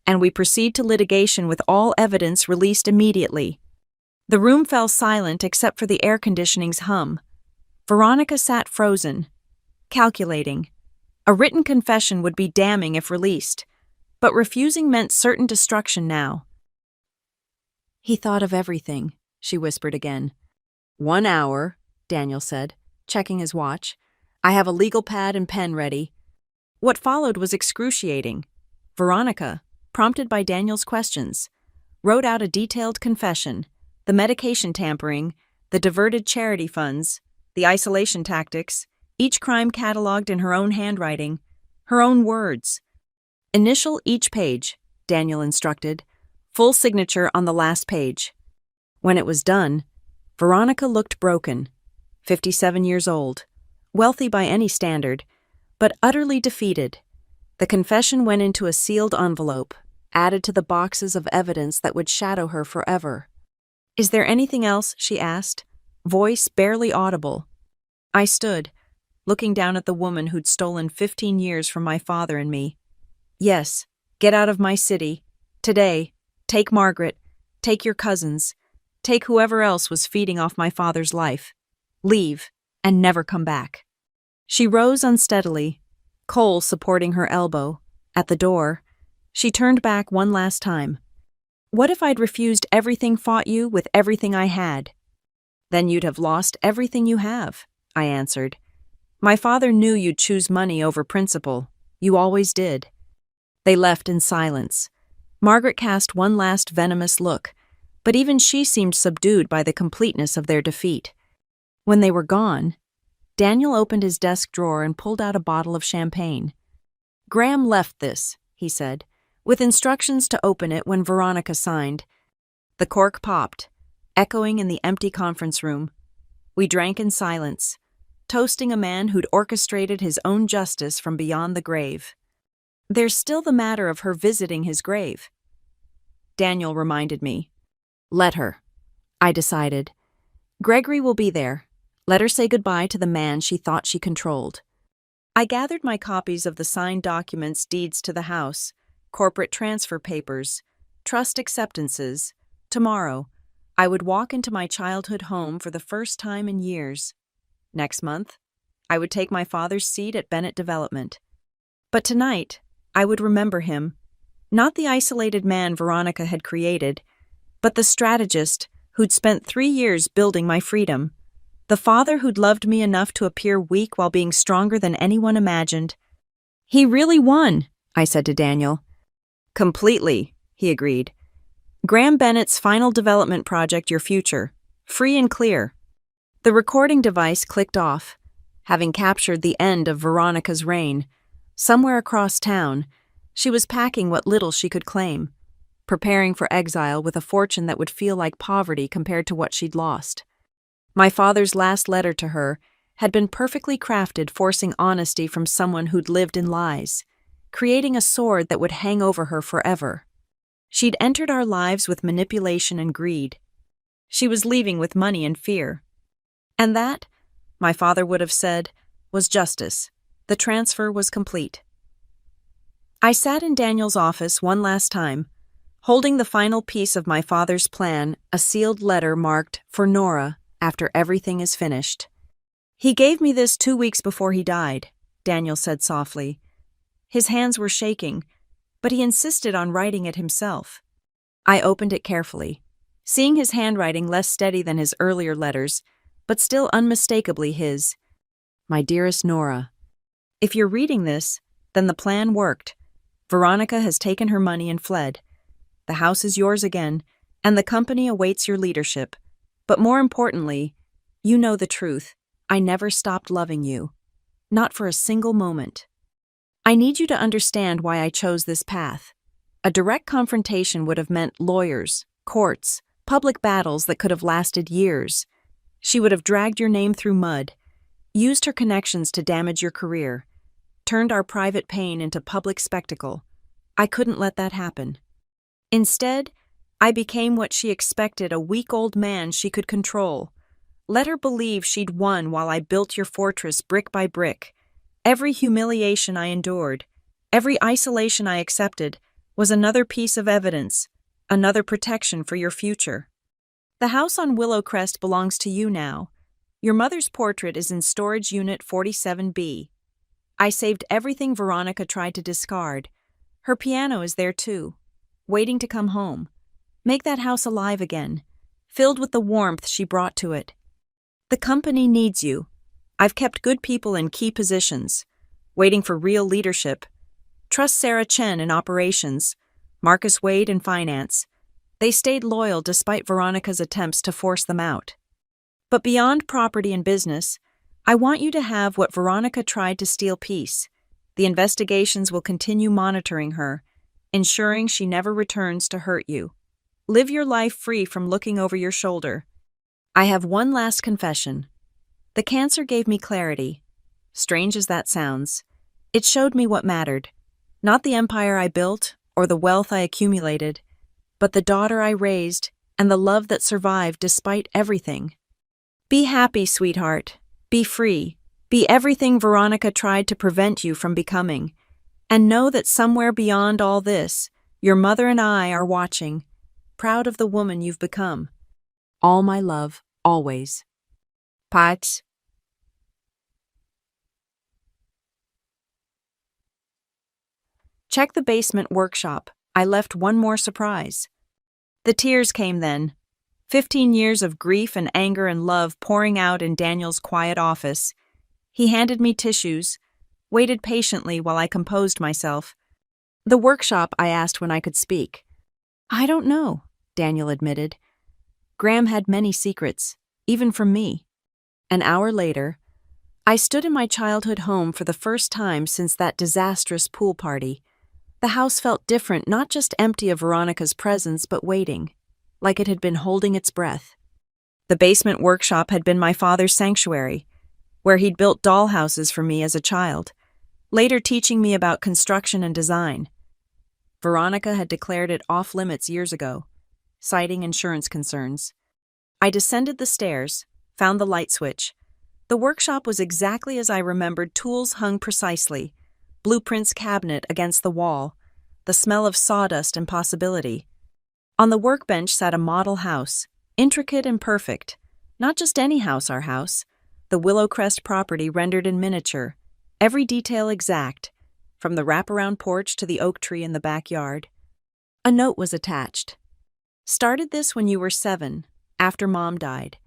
and we proceed to litigation with all evidence released immediately. The room fell silent except for the air conditioning's hum. Veronica sat frozen, calculating. A written confession would be damning if released, but refusing meant certain destruction now. He thought of everything, she whispered again. 1 hour, Daniel said, checking his watch. I have a legal pad and pen ready. What followed was excruciating. Veronica, prompted by Daniel's questions, wrote out a detailed confession, the medication tampering, the diverted charity funds, the isolation tactics, each crime catalogued in her own handwriting, her own words. Initial each page, Daniel instructed, full signature on the last page. When it was done, Veronica looked broken, 57 years old, wealthy by any standard, but utterly defeated. The confession went into a sealed envelope, added to the boxes of evidence that would shadow her forever. Is there anything else? She asked, voice barely audible. I stood, looking down at the woman who'd stolen 15 years from my father and me. Yes, get out of my city. Today, take Margaret, take your cousins, take whoever else was feeding off my father's life. Leave, and never come back. She rose unsteadily, Cole supporting her elbow. At the door, she turned back one last time. What if I'd refused everything fought you with everything I had? Then you'd have lost everything you have, I answered. My father knew you'd choose money over principle. You always did. They left in silence. Margaret cast one last venomous look, but even she seemed subdued by the completeness of their defeat. When they were gone, Daniel opened his desk drawer and pulled out a bottle of champagne. Graham left this, he said, with instructions to open it when Veronica signed. The cork popped, echoing in the empty conference room. We drank in silence, toasting a man who'd orchestrated his own justice from beyond the grave. There's still the matter of her visiting his grave, Daniel reminded me. Let her, I decided. Gregory will be there. Let her say goodbye to the man she thought she controlled. I gathered my copies of the signed documents, deeds to the house, corporate transfer papers, trust acceptances. Tomorrow, I would walk into my childhood home for the first time in years. Next month, I would take my father's seat at Bennett Development. But tonight, I would remember him, not the isolated man Veronica had created, but the strategist who'd spent 3 years building my freedom, the father who'd loved me enough to appear weak while being stronger than anyone imagined. "He really won," I said to Daniel. "Completely," he agreed. "Graham Bennett's final development project, your future. Free and clear." The recording device clicked off, having captured the end of Veronica's reign. Somewhere across town, she was packing what little she could claim, preparing for exile with a fortune that would feel like poverty compared to what she'd lost. My father's last letter to her had been perfectly crafted, forcing honesty from someone who'd lived in lies, creating a sword that would hang over her forever. She'd entered our lives with manipulation and greed. She was leaving with money and fear. And that, my father would have said, was justice. The transfer was complete. I sat in Daniel's office one last time, holding the final piece of my father's plan, a sealed letter marked, "For Nora, after everything is finished." "He gave me this 2 weeks before he died," Daniel said softly. His hands were shaking, but he insisted on writing it himself. I opened it carefully, seeing his handwriting less steady than his earlier letters, but still unmistakably his. "My dearest Nora, if you're reading this, then the plan worked. Veronica has taken her money and fled. The house is yours again, and the company awaits your leadership. But more importantly, you know the truth. I never stopped loving you. Not for a single moment. I need you to understand why I chose this path. A direct confrontation would have meant lawyers, courts, public battles that could have lasted years. She would have dragged your name through mud, used her connections to damage your career, turned our private pain into public spectacle. I couldn't let that happen. Instead, I became what she expected, a weak old man she could control. Let her believe she'd won while I built your fortress brick by brick. Every humiliation I endured, every isolation I accepted, was another piece of evidence, another protection for your future. The house on Willow Crest belongs to you now. Your mother's portrait is in storage unit 47B. I saved everything Veronica tried to discard. Her piano is there too, waiting to come home. Make that house alive again, filled with the warmth she brought to it. The company needs you. I've kept good people in key positions, waiting for real leadership. Trust Sarah Chen in operations, Marcus Wade in finance. They stayed loyal despite Veronica's attempts to force them out. But beyond property and business, I want you to have what Veronica tried to steal: peace. The investigations will continue monitoring her, ensuring she never returns to hurt you. Live your life free from looking over your shoulder. I have one last confession. The cancer gave me clarity. Strange as that sounds, it showed me what mattered. Not the empire I built or the wealth I accumulated, but the daughter I raised and the love that survived despite everything. Be happy, sweetheart. Be free. Be everything Veronica tried to prevent you from becoming. And know that somewhere beyond all this, your mother and I are watching, proud of the woman you've become. All my love, always. Pax. Check the basement workshop. I left one more surprise. The tears came then. 15 years of grief and anger and love pouring out in Daniel's quiet office. He handed me tissues, waited patiently while I composed myself. "The workshop," I asked when I could speak. "I don't know," Daniel admitted. Graham had many secrets, even from me. An hour later, I stood in my childhood home for the first time since that disastrous pool party. The house felt different, not just empty of Veronica's presence, but waiting, like it had been holding its breath. The basement workshop had been my father's sanctuary, where he'd built dollhouses for me as a child, later teaching me about construction and design. Veronica had declared it off-limits years ago, citing insurance concerns. I descended the stairs, found the light switch, The workshop was exactly as I remembered, tools hung precisely, blueprints cabinet against the wall, the smell of sawdust and possibility. On the workbench sat a model house, intricate and perfect. Not just any house, our house. The Willowcrest property rendered in miniature, every detail exact, from the wraparound porch to the oak tree in the backyard. A note was attached. Started this when you were 7, after Mom died.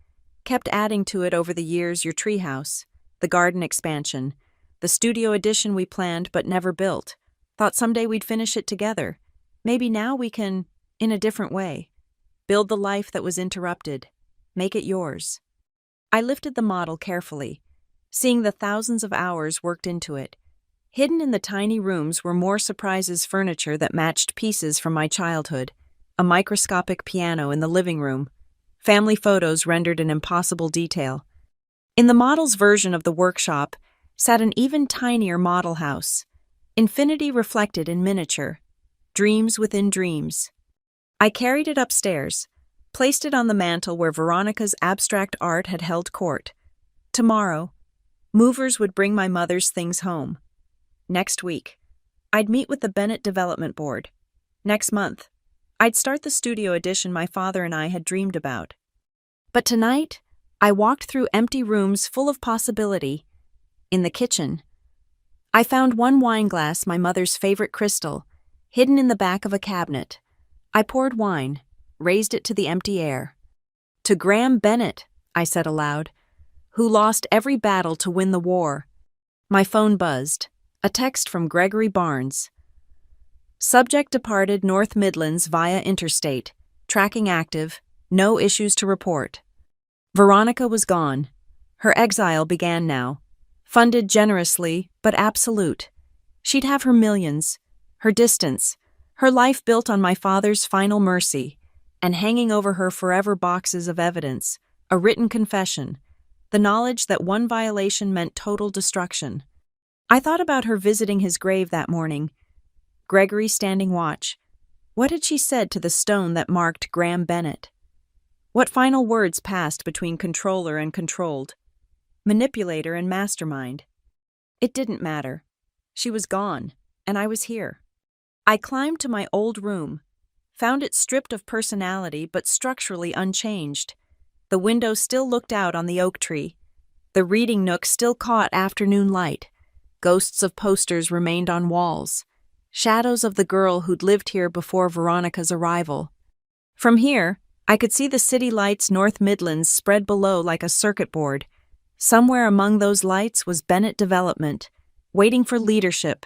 Kept adding to it over the years, your treehouse, the garden expansion, the studio addition we planned but never built. Thought someday we'd finish it together. Maybe now we can, in a different way, build the life that was interrupted. Make it yours. I lifted the model carefully, seeing the thousands of hours worked into it. Hidden in the tiny rooms were more surprises, furniture that matched pieces from my childhood, a microscopic piano in the living room, family photos rendered in impossible detail. In the model's version of the workshop sat an even tinier model house, infinity reflected in miniature, dreams within dreams. I carried it upstairs, placed it on the mantel where Veronica's abstract art had held court. Tomorrow, movers would bring my mother's things home. Next week, I'd meet with the Bennett Development Board. Next month, I'd start the studio addition my father and I had dreamed about. But tonight, I walked through empty rooms full of possibility. In the kitchen, I found one wine glass, my mother's favorite crystal, hidden in the back of a cabinet. I poured wine, raised it to the empty air. To Graham Bennett, I said aloud, who lost every battle to win the war. My phone buzzed. A text from Gregory Barnes. Subject departed North Midlands via interstate. Tracking active. No issues to report. Veronica was gone. Her exile began now. Funded generously, but absolute. She'd have her millions, her distance, her life built on my father's final mercy, and hanging over her forever boxes of evidence, a written confession, the knowledge that one violation meant total destruction. I thought about her visiting his grave that morning, Gregory standing watch. What had she said to the stone that marked Graham Bennett? What final words passed between controller and controlled, manipulator and mastermind? It didn't matter. She was gone, and I was here. I climbed to my old room, found it stripped of personality but structurally unchanged. The window still looked out on the oak tree. The reading nook still caught afternoon light. Ghosts of posters remained on walls, shadows of the girl who'd lived here before Veronica's arrival. From here, I could see the city lights North Midlands spread below like a circuit board. Somewhere among those lights was Bennett Development, waiting for leadership.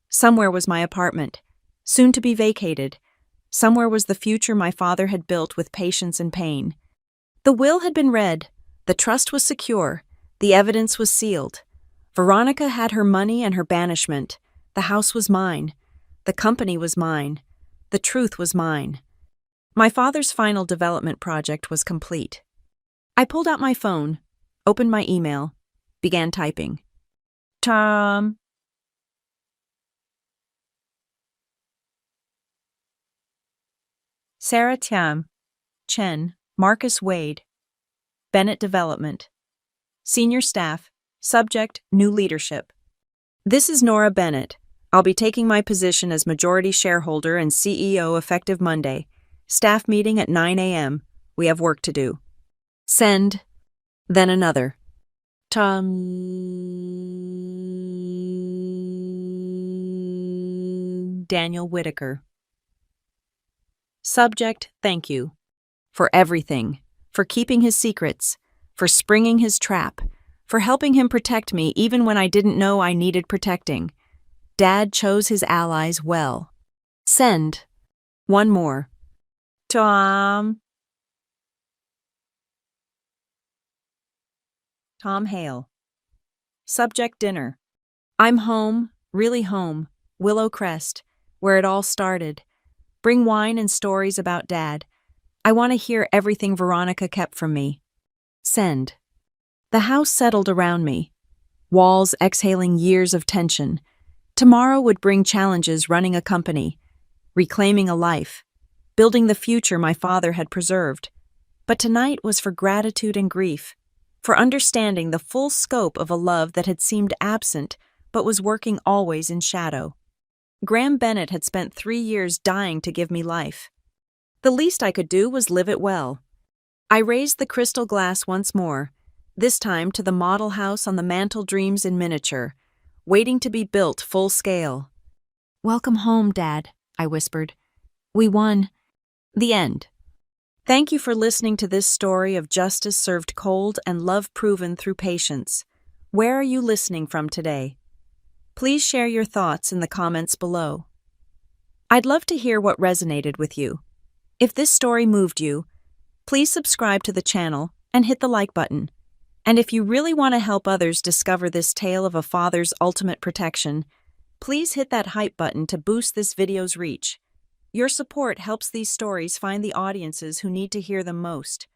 Somewhere was my apartment, soon to be vacated. Somewhere was the future my father had built with patience and pain. The will had been read, the trust was secure, the evidence was sealed. Veronica had her money and her banishment. The house was mine. The company was mine. The truth was mine. My father's final development project was complete. I pulled out my phone, opened my email, began typing. Tom. Sarah Tiam. Chen. Marcus Wade. Bennett Development. Senior Staff. Subject, new leadership. This is Nora Bennett. I'll be taking my position as majority shareholder and CEO effective Monday. Staff meeting at 9 a.m. We have work to do. Send. Then another. Tom. Daniel Whitaker. Subject, thank you. For everything. For keeping his secrets. For springing his trap. For helping him protect me even when I didn't know I needed protecting. Dad chose his allies well. Send. One more. Tom. Tom Hale. Subject, dinner. I'm home, really home, Willowcrest, where it all started. Bring wine and stories about Dad. I want to hear everything Veronica kept from me. Send. The house settled around me, walls exhaling years of tension. Tomorrow would bring challenges running a company, reclaiming a life, building the future my father had preserved. But tonight was for gratitude and grief, for understanding the full scope of a love that had seemed absent but was working always in shadow. Graham Bennett had spent 3 years dying to give me life. The least I could do was live it well. I raised the crystal glass once more, this time to the model house on the mantel dreams in miniature, waiting to be built full scale. "Welcome home, Dad," I whispered. "We won." The end. Thank you for listening to this story of justice served cold and love proven through patience. Where are you listening from today? Please share your thoughts in the comments below. I'd love to hear what resonated with you. If this story moved you, please subscribe to the channel and hit the like button. And if you really want to help others discover this tale of a father's ultimate protection, please hit that hype button to boost this video's reach. Your support helps these stories find the audiences who need to hear them most.